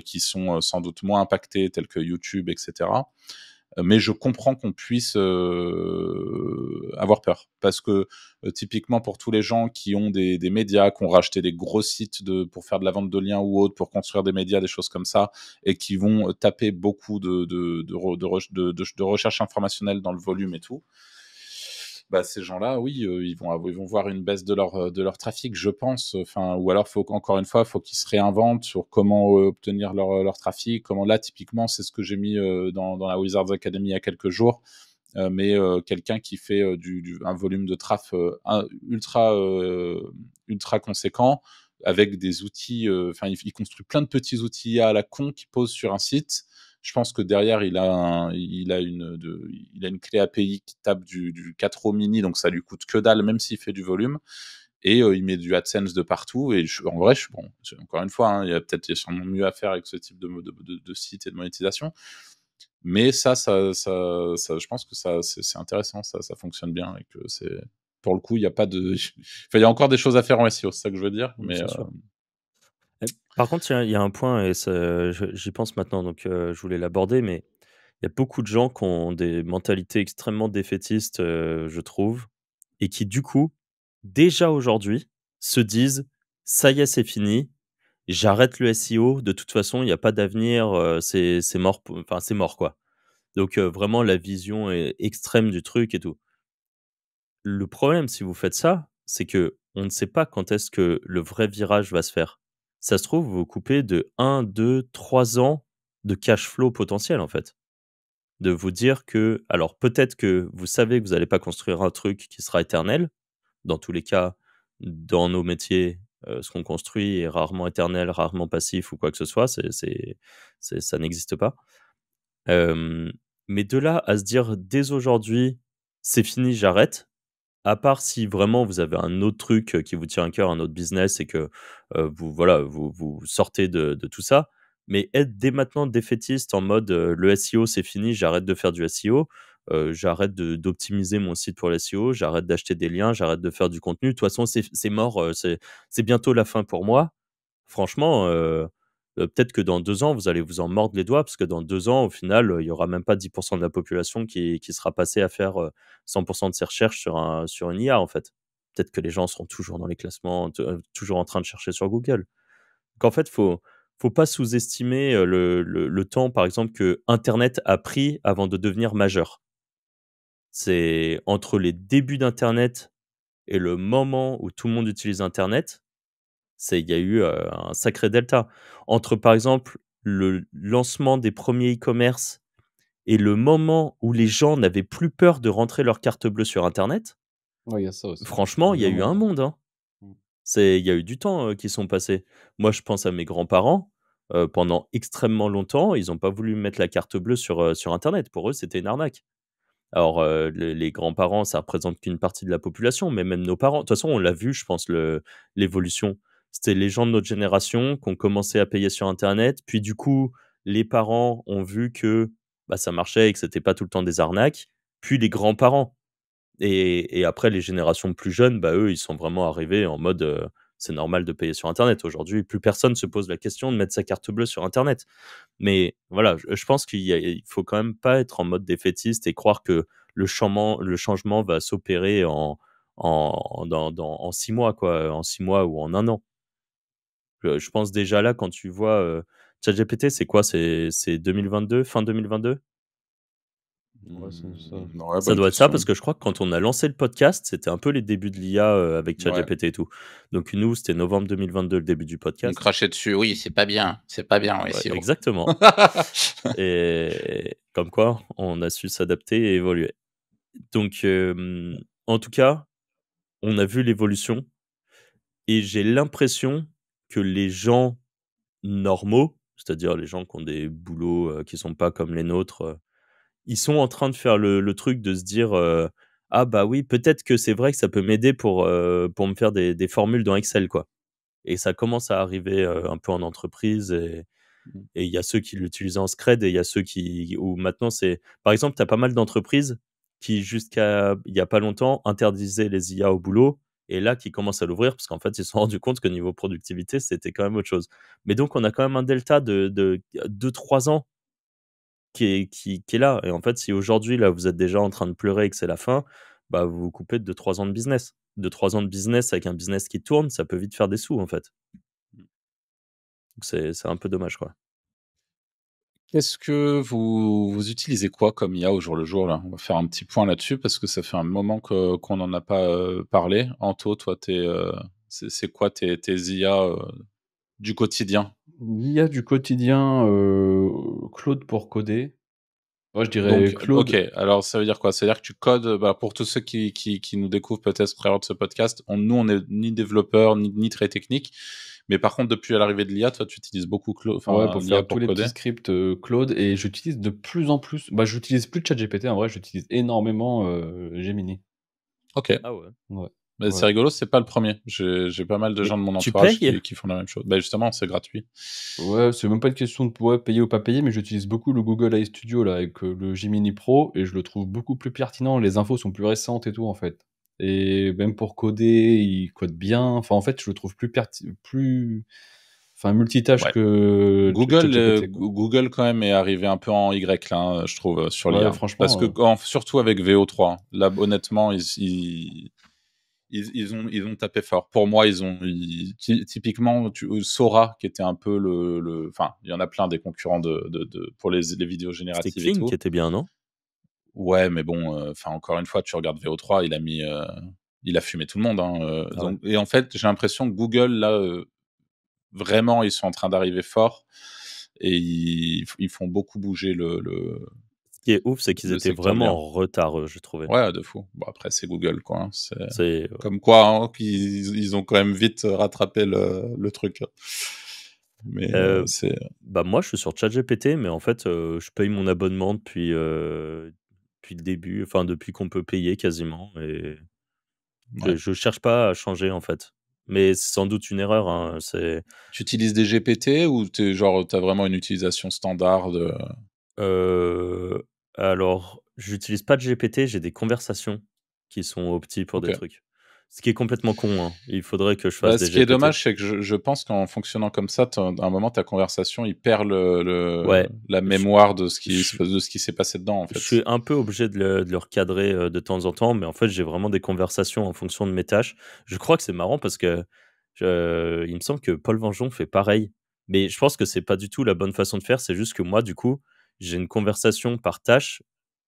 qui sont sans doute moins impactés tels que YouTube, etc. Mais je comprends qu'on puisse avoir peur parce que typiquement pour tous les gens qui ont des médias, qui ont racheté des gros sites pour faire de la vente de liens ou autre, pour construire des médias, des choses comme ça, et qui vont taper beaucoup de recherche informationnelle dans le volume et tout, bah, ces gens-là, oui, ils vont voir une baisse de leur trafic, je pense. Enfin, ou alors, encore une fois, faut qu'ils se réinventent sur comment obtenir leur trafic. Comment là, typiquement, c'est ce que j'ai mis dans la Wizards Academy il y a quelques jours. Mais quelqu'un qui fait un volume de traf ultra conséquent avec des outils. Enfin, il construit plein de petits outils à la con qu'il pose sur un site. Je pense que derrière, il a une clé API qui tape du 4O mini, donc ça lui coûte que dalle, même s'il fait du volume. Et il met du AdSense de partout. Et en vrai, encore une fois, il y a sûrement mieux à faire avec ce type de site et de monétisation. Mais ça, je pense que c'est intéressant, ça fonctionne bien et que pour le coup, il y a pas de, il y a encore des choses à faire en SEO, c'est ça que je veux dire. Mais Par contre, il y a un point, et j'y pense maintenant, donc je voulais l'aborder, mais il y a beaucoup de gens qui ont des mentalités extrêmement défaitistes, je trouve, et qui, du coup, déjà aujourd'hui, se disent: ça y est, c'est fini, j'arrête le SEO, de toute façon, il n'y a pas d'avenir, c'est mort, enfin, c'est mort, quoi. Donc, vraiment, la vision extrême du truc et tout. Le problème, si vous faites ça, c'est que on ne sait pas quand est-ce que le vrai virage va se faire. Ça se trouve, vous vous coupez de 1, 2, 3 ans de cash flow potentiel, en fait. De vous dire que alors peut-être que vous savez que vous n'allez pas construire un truc qui sera éternel. Dans tous les cas, dans nos métiers, ce qu'on construit est rarement éternel, rarement passif ou quoi que ce soit, ça n'existe pas. Mais de là à se dire dès aujourd'hui: «C'est fini, j'arrête», à part si vraiment vous avez un autre truc, qui vous tient à cœur, un autre business et que, vous sortez de tout ça. Mais être dès maintenant défaitiste en mode, «Le SEO c'est fini, j'arrête de faire du SEO, j'arrête d'optimiser mon site pour le SEO, j'arrête d'acheter des liens, j'arrête de faire du contenu. De toute façon c'est mort, c'est bientôt la fin pour moi». Franchement, peut-être que dans 2 ans, vous allez vous en mordre les doigts parce que dans 2 ans, au final, il y aura même pas 10 de la population qui sera passée à faire, 100 de ses recherches sur une IA, en fait. Peut-être que les gens seront toujours dans les classements, toujours en train de chercher sur Google. Donc en fait, faut pas sous-estimer, le temps, par exemple, que internet a pris avant de devenir majeur. C'est entre les débuts d'internet et le moment où tout le monde utilise internet, il y a eu, un sacré delta. Entre, par exemple, le lancement des premiers e-commerce et le moment où les gens n'avaient plus peur de rentrer leur carte bleue sur internet, Ouais, il y a ça aussi. franchement, il y a eu un Évidemment. monde, hein. Mmh. Il y a eu du temps, qui sont passés. Moi, je pense à mes grands-parents, pendant extrêmement longtemps, ils ont pas voulu mettre la carte bleue sur internet. Pour eux, c'était une arnaque. Alors, les grands-parents, ça représente qu'une partie de la population, mais même nos parents de toute façon, on l'a vu, je pense, l'évolution. C'était les gens de notre génération qui ont commencé à payer sur internet, puis du coup, les parents ont vu que, bah, ça marchait et que c'était pas tout le temps des arnaques, puis les grands-parents. Et après les générations plus jeunes, bah, eux, ils sont vraiment arrivés en mode, c'est normal de payer sur internet. Aujourd'hui, plus personne se pose la question de mettre sa carte bleue sur internet. Mais voilà, je pense il faut quand même pas être en mode défaitiste et croire que le changement va s'opérer en 6 mois, quoi, en 6 mois ou en 1 an. Je pense déjà là, quand tu vois, ChatGPT, c'est quoi? C'est 2022, fin 2022? Ouais, c'est ça. Ouais, Ça bonne doit être ça, question. parce que je crois que quand on a lancé le podcast, c'était un peu les débuts de l'IA, avec Ouais. ChatGPT et tout. Donc nous, c'était novembre 2022, le début du On podcast. crachait dessus, oui, c'est pas bien, Ouais, SEO. exactement. Et comme quoi, on a su s'adapter et évoluer. Donc, en tout cas, on a vu l'évolution et j'ai l'impression que les gens normaux, c'est-à-dire les gens qui ont des boulots, qui sont pas comme les nôtres, ils sont en train de faire le truc de se dire, ah bah oui, peut-être que c'est vrai que ça peut m'aider pour me faire des formules dans Excel, quoi. Et ça commence à arriver un peu en entreprise Mmh. et il y a ceux qui l'utilisent en scred et il y a ceux où maintenant c'est... Par exemple, tu as pas mal d'entreprises qui, jusqu'à il y a pas longtemps, interdisaient les IA au boulot et là, qui commencent à l'ouvrir parce qu'en fait, ils se sont rendus compte que niveau productivité, c'était quand même autre chose. Mais donc, on a quand même un delta de 2-3 ans qui est là. Et en fait, si aujourd'hui, là, vous êtes déjà en train de pleurer et que c'est la fin, bah, vous vous coupez de 2-3 ans de business. 2-3 ans de business avec un business qui tourne, ça peut vite faire des sous, en fait. Donc c'est un peu dommage, quoi. Qu'est-ce que vous utilisez quoi comme IA au jour le jour, là? On va faire un petit point là-dessus parce que ça fait un moment qu'on n'en a pas, parlé. Anto, toi, c'est quoi tes IA, du quotidien? L'IA du quotidien, Claude pour coder. Moi, je dirais Donc, OK, Claude. alors ça veut dire quoi? Ça veut dire que tu codes, bah, pour tous ceux qui nous découvrent peut-être au travers de ce podcast, on n'est ni développeurs ni très techniques, mais par contre depuis l'arrivée de l'IA, toi tu utilises beaucoup Ouais, enfin pour l'IA faire tous pour les petits coder? scripts, Claude, et j'utilise de plus en plus, bah, j'utilise plus ChatGPT en vrai, j'utilise énormément, Gemini. OK, Ah ouais. Ouais, bah, c'est ouais. rigolo, c'est pas le premier. J'ai pas mal de Mais gens de mon Tu entourage payes? qui font la même chose. Bah, justement, c'est gratuit. ouais, c'est même pas une question de ouais, payer ou pas payer, mais j'utilise beaucoup le Google AI Studio là avec, le Gemini Pro, et je le trouve beaucoup plus pertinent. Les infos sont plus récentes et tout, en fait, et même pour coder, il code bien. Enfin, en fait, je le trouve plus enfin multitâche Ouais. que ChatGPT, quoi. Google quand même est arrivé un peu en Y là, hein, je trouve, sur Ouais, l'IA. Parce franchement, que surtout avec VO3, là honnêtement, ils ont tapé fort. Pour moi, typiquement, Sora, qui était un peu enfin, il y en a plein des concurrents pour les vidéos C'était génératives et Kling qui tout. était bien, non? Ouais, mais bon, enfin, encore une fois, tu regardes VO3, il a fumé tout le monde, hein, Ah ouais. donc et en fait, j'ai l'impression que Google, là, vraiment, ils sont en train d'arriver fort et ils font beaucoup bouger Ce qui est ouf, c'est qu'ils le étaient secteur de vraiment l'IA. en retard, je trouvais. Ouais, de fou. Bon, après, c'est Google, quoi, hein, c'est C'est comme quoi, hein, ils ont quand même vite rattrapé le truc, hein. Mais heu, bah, moi, je suis sur ChatGPT, mais en fait, je paye mon abonnement depuis le début, enfin, depuis qu'on peut payer quasiment et ouais. je cherche pas à changer, en fait. Mais c'est sans doute une erreur, hein, Tu utilises des GPT ou t'as vraiment une utilisation standard de heu, alors, j'utilise pas de GPT, j'ai des conversations qui sont opti pour des OK. trucs. Ce qui est complètement con, hein. Il faudrait que je fasse Bah, des ce qui est GPT. dommage, c'est que je pense qu'en fonctionnant comme ça, à un moment, ta conversation, il perd Ouais, la je mémoire de ce je qui s'est passé dedans, en je fait. suis un peu obligé de le recadrer, de temps en temps, mais en fait, j'ai vraiment des conversations en fonction de mes tâches. Je crois que c'est marrant parce que il me semble que Paul Vengeon fait pareil, mais je pense que c'est pas du tout la bonne façon de faire. C'est juste que moi, du coup, j'ai une conversation par tâche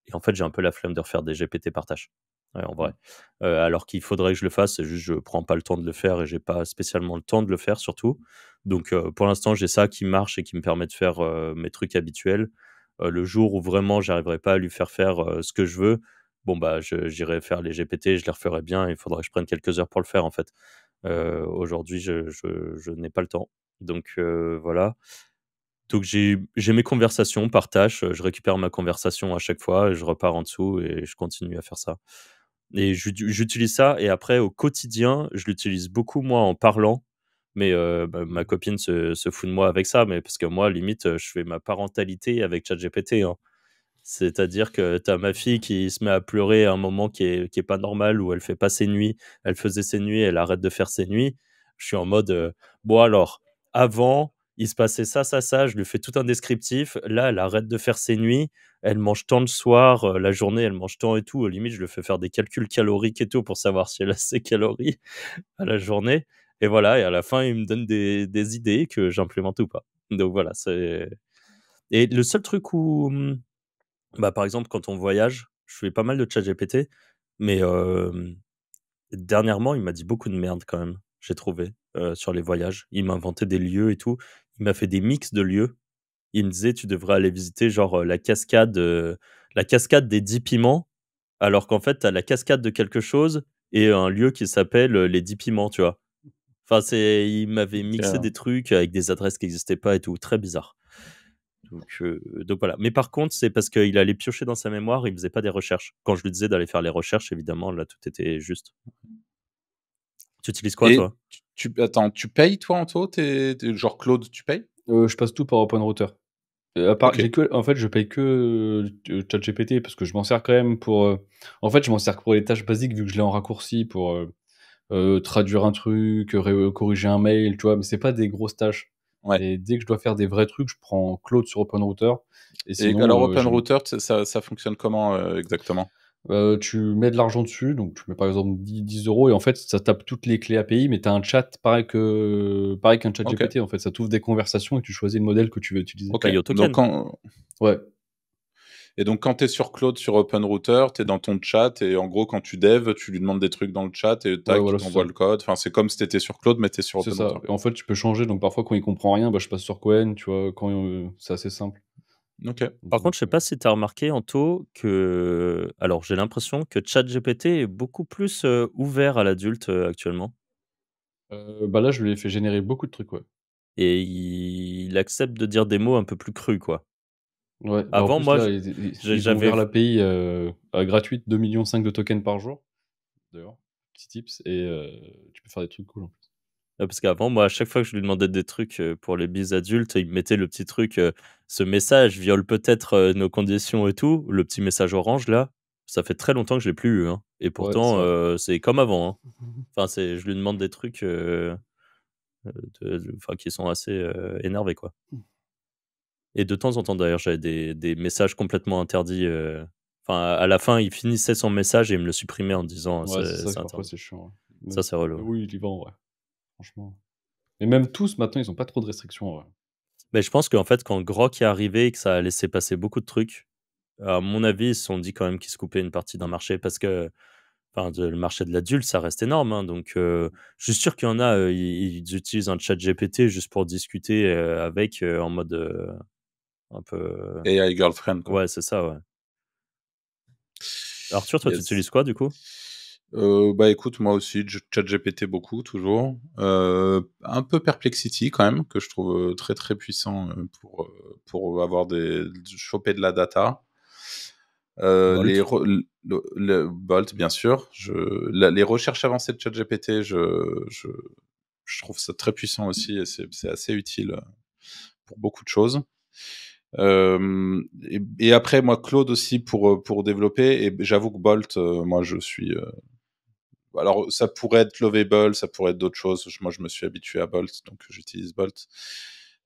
et en fait, j'ai un peu la flemme de refaire des GPT par tâche. Ouais, en Mmh. vrai. Alors qu'il faudrait que je le fasse, c'est juste je prends pas le temps de le faire et j'ai pas spécialement le temps de le faire surtout. Donc pour l'instant, j'ai ça qui marche et qui me permet de faire, mes trucs habituels. Le jour où vraiment j'arriverai pas à lui faire, ce que je veux, bon bah, j'irai faire les GPT, je les referai bien. Il faudrait que je prenne quelques heures pour le faire, en fait. Aujourd'hui, je n'ai pas le temps. Donc voilà. Donc j'ai mes conversations par tâche, je récupère ma conversation à chaque fois et je repars en dessous et je continue à faire ça. Et j'utilise ça et après au quotidien, je l'utilise beaucoup moi en parlant, mais bah, ma copine se fout de moi avec ça, mais parce que moi limite, je fais ma parentalité avec ChatGPT, hein. C'est-à-dire que tu as ma fille qui se met à pleurer à un moment qui est pas normal, où elle fait pas ses nuits. Elle faisait ses nuits, elle arrête de faire ses nuits. Je suis en mode, «Bon alors, avant, il se passait ça, ça, ça», je lui fais tout un descriptif. Là, elle arrête de faire ses nuits, elle mange tant le soir, la journée, elle mange tant et tout. Limite, je lui fais faire des calculs caloriques et tout pour savoir si elle a ses calories à la journée et voilà et à la fin, il me donne des idées que j'implémente ou pas. Donc voilà, c'est et le seul truc où, bah, par exemple, quand on voyage, je fais pas mal de ChatGPT, mais dernièrement, il m'a dit beaucoup de merde quand même, j'ai trouvé, sur les voyages. Il m'a inventé des lieux et tout. Il m'a fait des mix de lieux. Il me disait: «Tu devrais aller visiter genre, la cascade des 10 piments», alors qu'en fait, tu as la cascade de quelque chose et un lieu qui s'appelle, les 10 piments, tu vois? Enfin, il m'avait OK, mixé des trucs avec des adresses qui existaient pas et tout, très bizarre. Donc voilà. Mais par contre, c'est parce qu'il allait piocher dans sa mémoire, il faisait pas des recherches. Quand je lui disais d'aller faire les recherches, évidemment, là, tout était juste. Tu utilises quoi, Et toi? attends, tu payes toi, Anto? Genre Claude, tu payes? Je passe tout par OpenRouter. À part, Ok. en fait, je paye que ChatGPT parce que je m'en sers quand même pour. En fait, je m'en sers pour les tâches basiques vu que je l'ai en raccourci pour traduire un truc, corriger un mail, tu vois, mais c'est pas des grosses tâches. Ouais. Et dès que je dois faire des vrais trucs, je prends Claude sur OpenRouter. Et Et sinon, alors OpenRouter, ça fonctionne comment exactement? tu mets de l'argent dessus, donc tu mets par exemple 10 euros et en fait ça tape toutes les clés API, mais tu as un chat pareil qu'un chat Ok. GPT en fait, ça t'ouvre des conversations et tu choisis le modèle que tu veux utiliser. Ok. Paye au token. Donc Ouais, Et donc, quand tu es sur Claude, sur OpenRouter, tu es dans ton chat et en gros, quand tu dev, tu lui demandes des trucs dans le chat et tac, voilà, il c'est t'envoie ça. le code. Enfin, c'est comme si tu étais sur Claude, mais tu es sur C'est ça. OpenRouter. Et en fait, tu peux changer, donc parfois quand il comprend rien, je passe sur Cohen, tu vois, quand c'est assez simple. Ok. Par Donc, contre, je sais pas si tu as remarqué, Anto, que. Alors, j'ai l'impression que ChatGPT est beaucoup plus ouvert à l'adulte actuellement. là, je lui ai fait générer beaucoup de trucs, ouais. Et il accepte de dire des mots un peu plus crus, quoi. Ouais, en Avant, plus, moi, là, ils ont j'avais. ouvert l'API gratuite, 2,5 millions de tokens par jour, d'ailleurs, petit tips, et tu peux faire des trucs cool en plus. Parce qu'avant, moi, à chaque fois que je lui demandais des trucs pour les bises adultes, il me mettait le petit truc ce message viole peut-être nos conditions et tout. Le petit message orange, là, ça fait très longtemps que je l'ai plus eu. Hein. Et Ouais, pourtant, c'est vrai. c'est comme avant. Hein. Enfin, je lui demande des trucs qui sont assez énervés, quoi. Et de temps en temps, d'ailleurs, j'avais des messages complètement interdits. Enfin, à la fin, il finissait son message et il me le supprimait en disant Ouais, c'est ça, c'est parfois interdit. c'est chiant. Ouais. Ça, c'est relou. Mais oui, il y va en vrai, franchement. Et même tous, maintenant, ils ont pas trop de restrictions en vrai. Mais je pense qu'en fait, quand Grok est arrivé et que ça a laissé passer beaucoup de trucs, à mon avis, ils se sont dit quand même qu'ils se coupaient une partie d'un marché parce que le marché de l'adulte, ça reste énorme. Hein, donc, je suis sûr qu'il y en a, ils utilisent un chat GPT juste pour discuter avec en mode un peu. AI Girlfriend, quoi. Ouais, c'est ça, ouais. Arthur, toi, tu Yes. utilises quoi du coup? Écoute, moi aussi, ChatGPT beaucoup, toujours. Un peu Perplexity quand même, que je trouve très très puissant pour avoir choper de la data. Bolt. Le Bolt, bien sûr. Les recherches avancées de ChatGPT, je trouve ça très puissant aussi et c'est assez utile pour beaucoup de choses. Et après, moi, Claude aussi pour développer. Et j'avoue que Bolt, moi, je suis. Alors, ça pourrait être Lovable, ça pourrait être d'autres choses. Moi, je me suis habitué à Bolt, donc j'utilise Bolt.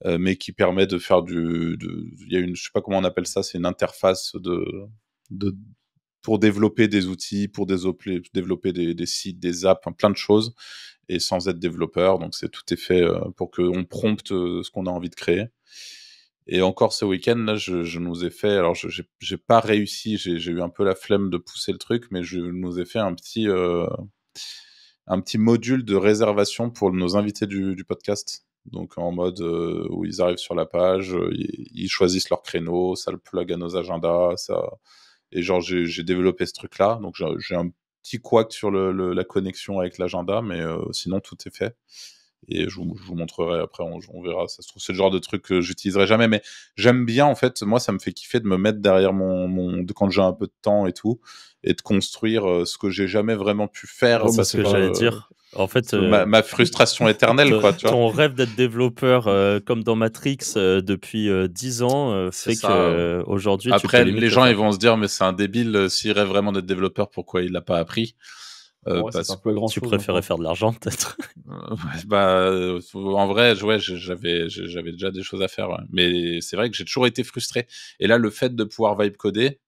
Mais qui permet de faire il y a je sais pas comment on appelle ça, c'est une interface pour développer des outils, pour développer des sites, des apps, plein de choses, et sans être développeur. Donc, tout est fait pour qu'on prompte ce qu'on a envie de créer. Et encore ce week-end, là, je nous ai fait. Alors, j'ai pas réussi, j'ai eu un peu la flemme de pousser le truc, mais je nous ai fait un petit module de réservation pour nos invités du podcast. Donc, en mode où ils arrivent sur la page, ils choisissent leur créneau, ça le plug à nos agendas, ça. Et genre, j'ai développé ce truc-là. Donc, j'ai un petit couac sur la connexion avec l'agenda, mais sinon, tout est fait. Et je vous montrerai après, on verra. Ça se trouve, c'est le genre de truc que j'utiliserai jamais, mais j'aime bien, en fait, moi, ça me fait kiffer de me mettre derrière quand j'ai un peu de temps et tout, et de construire ce que j'ai jamais vraiment pu faire. Ouais, c'est ce que j'allais dire. En fait, ma frustration éternelle, quoi, tu vois. ton rêve d'être développeur comme dans Matrix depuis 10 ans C'est fait ça. que aujourd'hui tu peux Après, limite les le gens, faire. ils vont se dire, mais c'est un débile, s'il rêve vraiment d'être développeur, pourquoi il l'a pas appris? Ouais, ça Parce sert plus à grand Tu chose. préférais faire de l'argent peut-être. en vrai, ouais, j'avais déjà des choses à faire, ouais. Mais c'est vrai que j'ai toujours été frustré. Et là, le fait de pouvoir vibe coder,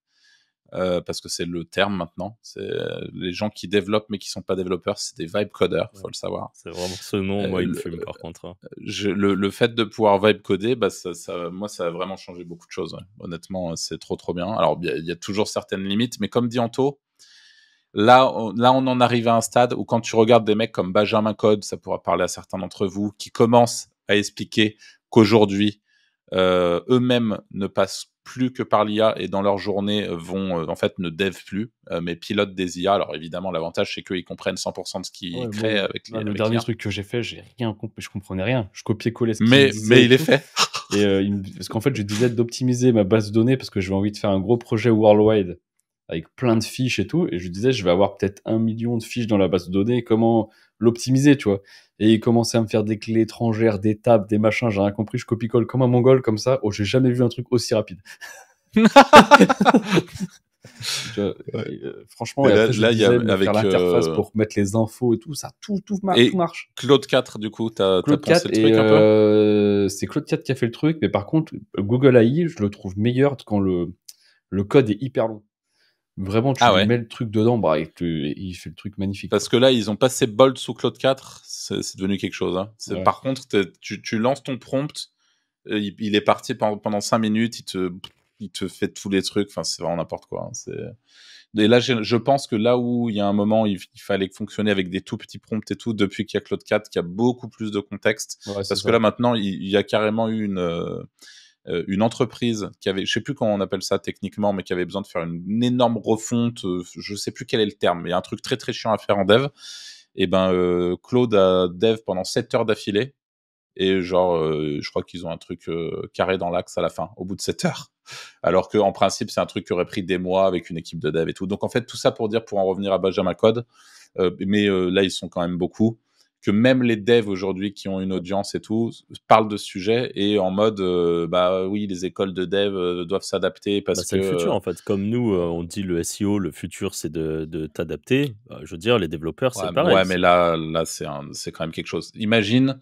parce que c'est le terme maintenant, c'est les gens qui développent mais qui sont pas développeurs, c'est des vibe coders, faut le savoir. C'est vraiment ce nom, moi il me fume par contre. Hein. Le fait de pouvoir vibe coder, moi, ça a vraiment changé beaucoup de choses. Ouais. Honnêtement, c'est trop bien. Alors, il y a toujours certaines limites, mais comme dit Anto, là, on en arrive à un stade où quand tu regardes des mecs comme Benjamin Code, ça pourra parler à certains d'entre vous, qui commencent à expliquer qu'aujourd'hui, eux-mêmes ne passent plus que par l'IA et dans leur journée vont, en fait, ne dev plus, mais pilotent des IA. Alors évidemment, l'avantage, c'est qu'ils comprennent 100% de ce qu'ils créent avec Le avec dernier l'IA. truc que j'ai fait, j'ai rien compris, je comprenais rien. Je copiais-collais ce qu'il Mais disait. il est fait. Et parce qu'en fait, je disais d'optimiser ma base de données parce que j'avais envie de faire un gros projet worldwide avec plein de fiches et tout. Et je disais, je vais avoir peut-être 1 million de fiches dans la base de données. Comment l'optimiser, tu vois? Et il commençait à me faire des clés étrangères, des tables, des machins. J'ai rien compris. Je copie-colle comme un mongol, comme ça. Oh, j'ai jamais vu un truc aussi rapide. Tu vois, Ouais. et, franchement, Mais et là, après, je là, il y a disais, me avec faire l'interface pour mettre les infos et tout. Ça, tout et marche. Claude 4, du coup, t'as Claude pensé 4 le et truc un peu? c'est Claude 4 qui a fait le truc, mais par contre, Google AI, je le trouve meilleur quand le code est hyper long. Vraiment, tu Ah lui ouais. mets le truc dedans, bah, il fait le truc magnifique, Parce quoi. que là, ils ont passé Bolt sous Claude 4, c'est devenu quelque chose. Hein. Ouais. Par contre, tu lances ton prompt, il est parti pendant 5 minutes, il te fait tous les trucs, enfin, c'est vraiment n'importe quoi. Hein. Et là, je pense que là où il y a un moment, il fallait fonctionner avec des tout petits prompts et tout, depuis qu'il y a Claude 4, qui a beaucoup plus de contexte, Ouais, c'est parce que ça. là, maintenant, il y a carrément eu une entreprise qui avait, je sais plus comment on appelle ça techniquement, mais qui avait besoin de faire une énorme refonte, je sais plus quel est le terme, mais il y a un truc très très chiant à faire en dev. Et ben Claude a dev pendant 7 heures d'affilée, et genre je crois qu'ils ont un truc carré dans l'axe à la fin, au bout de 7 heures. Alors qu'en principe, c'est un truc qui aurait pris des mois avec une équipe de dev et tout. Donc en fait, tout ça pour dire, pour en revenir à Benjamin Code, mais là, ils sont quand même beaucoup, que même les devs aujourd'hui qui ont une audience et tout parlent de ce sujet, et en mode bah oui, les écoles de dev doivent s'adapter parce C'est le que futur en fait. Comme nous, on dit le SEO, le futur c'est de t'adapter. Je veux dire, les développeurs, c'est pareil. ouais, mais là c'est quand même quelque chose. Imagine,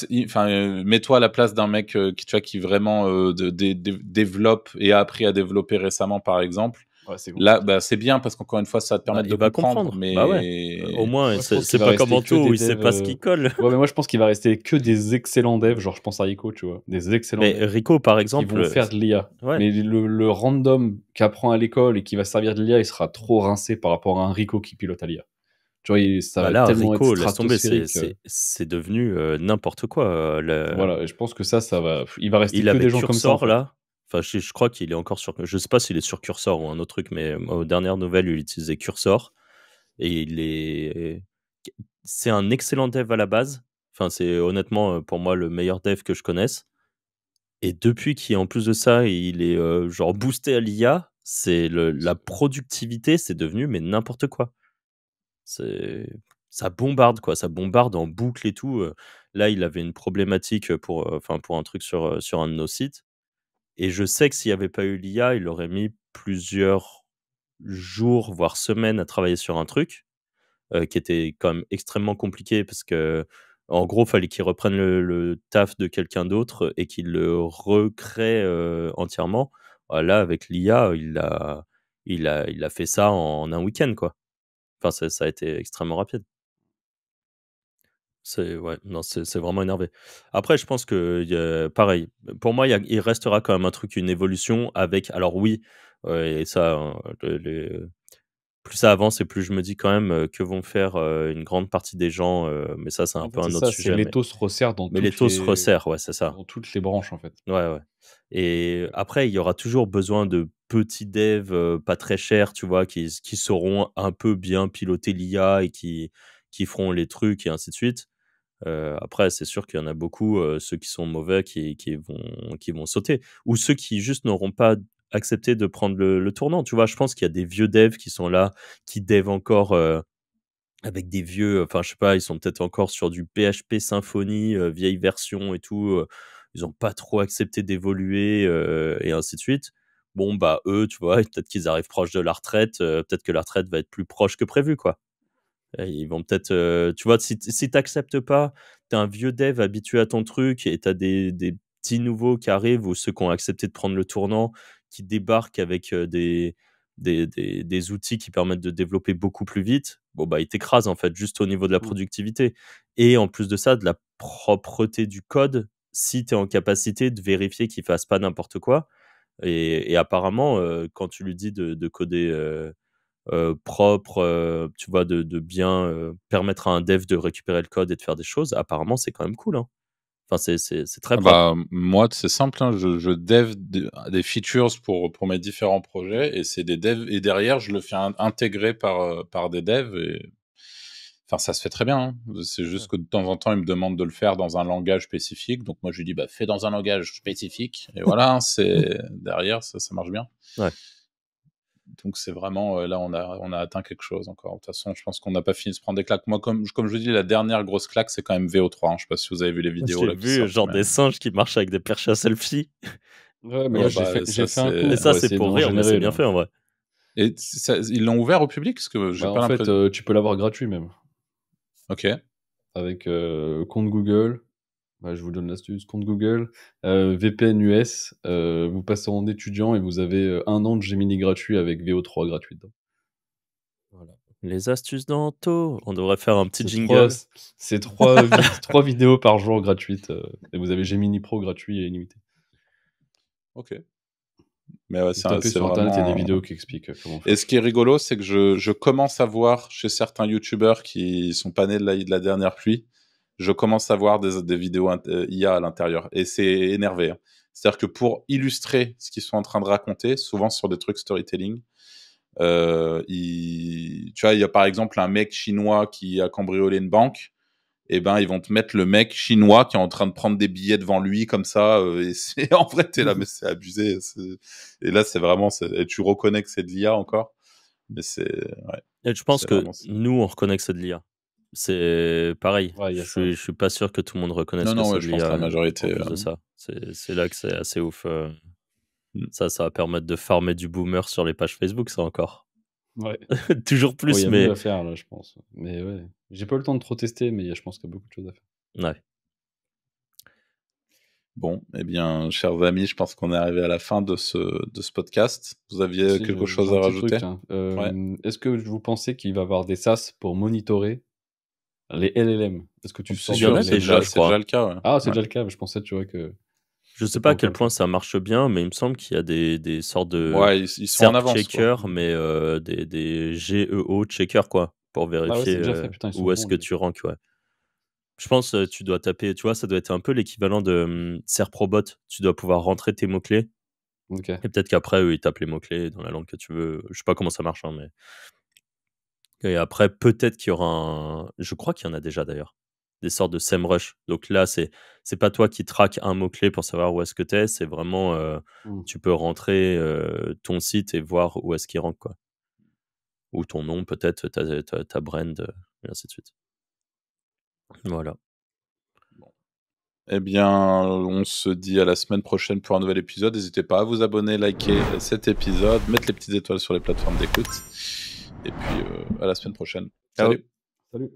mets-toi à la place d'un mec qui, tu vois, qui vraiment développe et a appris à développer récemment, par exemple. Ouais, c'est Là, compliqué. c'est bien parce qu'encore une fois, ça va te permettre de Il va comprendre, comprendre. Bah ouais. Au moins, Moi, je pense c'est qu'il va pas rester comme que Anto des où il sait pas ce devs. qui colle. Ouais, mais moi, je pense qu'il va rester que des excellents devs, genre je pense à Rico, tu vois, des excellents Mais devs Rico, par qui vont exemple, faire de l'IA. ouais. Mais le random qui apprend à l'école et qui va servir de l'IA, il sera trop rincé par rapport à un Rico qui pilote à l'IA. Tu vois, ça Bah va là, tellement être Rico, laisse tomber, stratosphérique. c'est devenu n'importe quoi. Voilà, et je pense que ça va. Il va rester Il que des avait gens comme ça, en Cursor fait. là. Enfin, je crois qu'il est encore sur. Je sais pas s'il est sur Cursor ou un autre truc, mais aux dernières nouvelles, il utilisait Cursor. Et c'est un excellent dev à la base. Enfin, c'est honnêtement pour moi le meilleur dev que je connaisse. Et depuis qu'en plus de ça, il est genre boosté à l'IA, la productivité, c'est devenu mais n'importe quoi. Ça bombarde quoi, ça bombarde en boucle et tout. Là, il avait une problématique pour un truc sur un de nos sites. Et je sais que s'il n'y avait pas eu l'IA, il aurait mis plusieurs jours, voire semaines à travailler sur un truc qui était quand même extrêmement compliqué parce que, en gros, fallait qu'il reprenne le taf de quelqu'un d'autre et qu'il le recrée entièrement. Là, avec l'IA, il a fait ça en un week-end, quoi. Enfin, ça a été extrêmement rapide. Ouais, non, c'est vraiment énervé. Après, je pense que pareil, pour moi, il restera quand même un truc, une évolution avec. Alors oui, et ça, hein, plus ça avance et plus je me dis quand même que vont faire une grande partie des gens. Mais ça, c'est un En peu fait, c'est un autre ça, c'est sujet. l'étau se resserre Mais les taux se resserrent, ouais, c'est ça. dans toutes les branches, en fait. Ouais, ouais. Et après, il y aura toujours besoin de petits devs pas très chers, tu vois, qui sauront un peu bien piloter l'IA et qui feront les trucs et ainsi de suite. Après, c'est sûr qu'il y en a beaucoup, ceux qui sont mauvais qui vont sauter. Ou ceux qui juste n'auront pas accepté de prendre le tournant. Tu vois, je pense qu'il y a des vieux devs qui sont là, qui devent encore avec des vieux, enfin, je sais pas, ils sont peut-être encore sur du PHP Symfony, vieille version et tout. Ils ont pas trop accepté d'évoluer et ainsi de suite. Bon, bah, eux, tu vois, peut-être qu'ils arrivent proche de la retraite. Peut-être que la retraite va être plus proche que prévu, quoi. Et ils vont peut-être, tu vois, si t'acceptes pas, t'es un vieux dev habitué à ton truc et t'as des petits nouveaux qui arrivent ou ceux qui ont accepté de prendre le tournant, qui débarquent avec des outils qui permettent de développer beaucoup plus vite. Bon, bah, ils t'écrasent en fait, juste au niveau de la productivité. Et en plus de ça, de la propreté du code, si tu es en capacité de vérifier qu'il fasse pas n'importe quoi. Et apparemment, quand tu lui dis de coder propre, tu vois, de bien permettre à un dev de récupérer le code et de faire des choses, apparemment, c'est quand même cool. Hein. Enfin, c'est très Ah propre. bah, moi, c'est simple, hein, je dev des features pour mes différents projets, et c'est des devs, et derrière, je le fais intégrer par des devs. Enfin, ça se fait très bien. Hein. C'est juste que de temps en temps, il me demande de le faire dans un langage spécifique. Donc moi, je lui dis, fais dans un langage spécifique. Et voilà, c'est derrière, ça marche bien. Ouais. Donc c'est vraiment, là, on a atteint quelque chose encore. De toute façon, je pense qu'on n'a pas fini de se prendre des claques. Moi, comme je vous dis, la dernière grosse claque, c'est quand même VO3. Hein. Je sais pas si vous avez vu les vidéos. J'ai là, qui vu sortent, genre mais- des singes qui marchent avec des perches à selfie. Ouais, mais Ouais, là, bah, j'ai fait ça, un c'est- coup Et ça, pour c'est essayer pour d'en rire, mais c'est générer, bien là. fait en vrai. Et ils l'ont ouvert au public parce que j'ai Bah, pas en l'impression. fait, tu peux l'avoir gratuit même. Ok. Avec compte Google. Bah, je vous donne l'astuce. Compte Google, VPN US, vous passez en étudiant et vous avez 1 an de Gemini gratuit avec VO3 gratuit dedans. Voilà. Les astuces d'Anto. On devrait faire un petit C'est jingle. C'est 3 vidéos par jour gratuites. Et vous avez Gemini Pro gratuit et illimité. Ok. Mais ouais, Vous tapez c'est sur Internet, il y a des vraiment. vidéos qui expliquent comment Et faire. ce qui est rigolo, c'est que je commence à voir chez certains youtubeurs qui sont pas nés de la dernière pluie, je commence à voir des vidéos IA à l'intérieur. Et c'est énervé. Hein. C'est-à-dire que pour illustrer ce qu'ils sont en train de raconter, souvent sur des trucs storytelling, tu vois, il y a par exemple un mec chinois qui a cambriolé une banque. Et ben ils vont te mettre le mec chinois qui est en train de prendre des billets devant lui comme ça et c'est en vrai t'es là mais c'est abusé et là c'est vraiment et tu reconnais que c'est de l'IA encore mais c'est ouais, Et je pense c'est que vraiment ça. nous, on reconnaît que c'est de l'IA. C'est pareil. Ouais, il y a ça. Je suis pas sûr que tout le monde reconnaisse Non que non c'est ouais, de je pense que l'IA la majorité en plus de ça. C'est là que c'est assez ouf. Ça va permettre de farmer du boomer sur les pages Facebook, ça encore. Ouais. Toujours Il plus, y a mais... mieux à faire là, je pense. Mais ouais, j'ai pas eu le temps de trop tester, mais je pense qu'il y a beaucoup de choses à faire. Ouais. Bon eh bien chers amis je pense qu'on est arrivé à la fin de ce podcast. Vous aviez Si, quelque j'ai chose un à petit rajouter? truc, tiens. Ouais. Est-ce que vous pensez qu'il va y avoir des SaaS pour monitorer les LLM? Est-ce que tu C'est sors Il y en des a sûr, déjà, je c'est crois. déjà le cas ouais. Ah, c'est Ouais. déjà le cas, mais je pensais, tu vois, que Je c'était sais pas pas à quel encore le point cas. ça marche bien, mais il me semble qu'il y a des sortes de Ouais, ils sont en SERP avance quoi. checkers, mais des GEO checkers, quoi, pour Ah ouais, vérifier c'est déjà fait, putain, ils sont où est-ce bons, que les tu ranks, ouais. Je pense tu dois taper, tu vois, ça doit être un peu l'équivalent de SERProbot. Tu dois pouvoir rentrer tes mots-clés, OK. et peut-être qu'après, eux, ils tapent les mots-clés dans la langue que tu veux. Je sais pas comment ça marche, hein, mais... Et après, peut-être qu'il y aura un... Je crois qu'il y en a déjà, d'ailleurs. Des sortes de SEMrush. Donc là, c'est pas toi qui traques un mot-clé pour savoir où est-ce que t'es. C'est vraiment... tu peux rentrer ton site et voir où est-ce qu'il rank, quoi. Ou ton nom, peut-être, ta brand, et ainsi de suite. Voilà. Eh bien, on se dit à la semaine prochaine pour un nouvel épisode. N'hésitez pas à vous abonner, liker cet épisode, mettre les petites étoiles sur les plateformes d'écoute. Et puis, à la semaine prochaine. Ciao. Salut! Salut!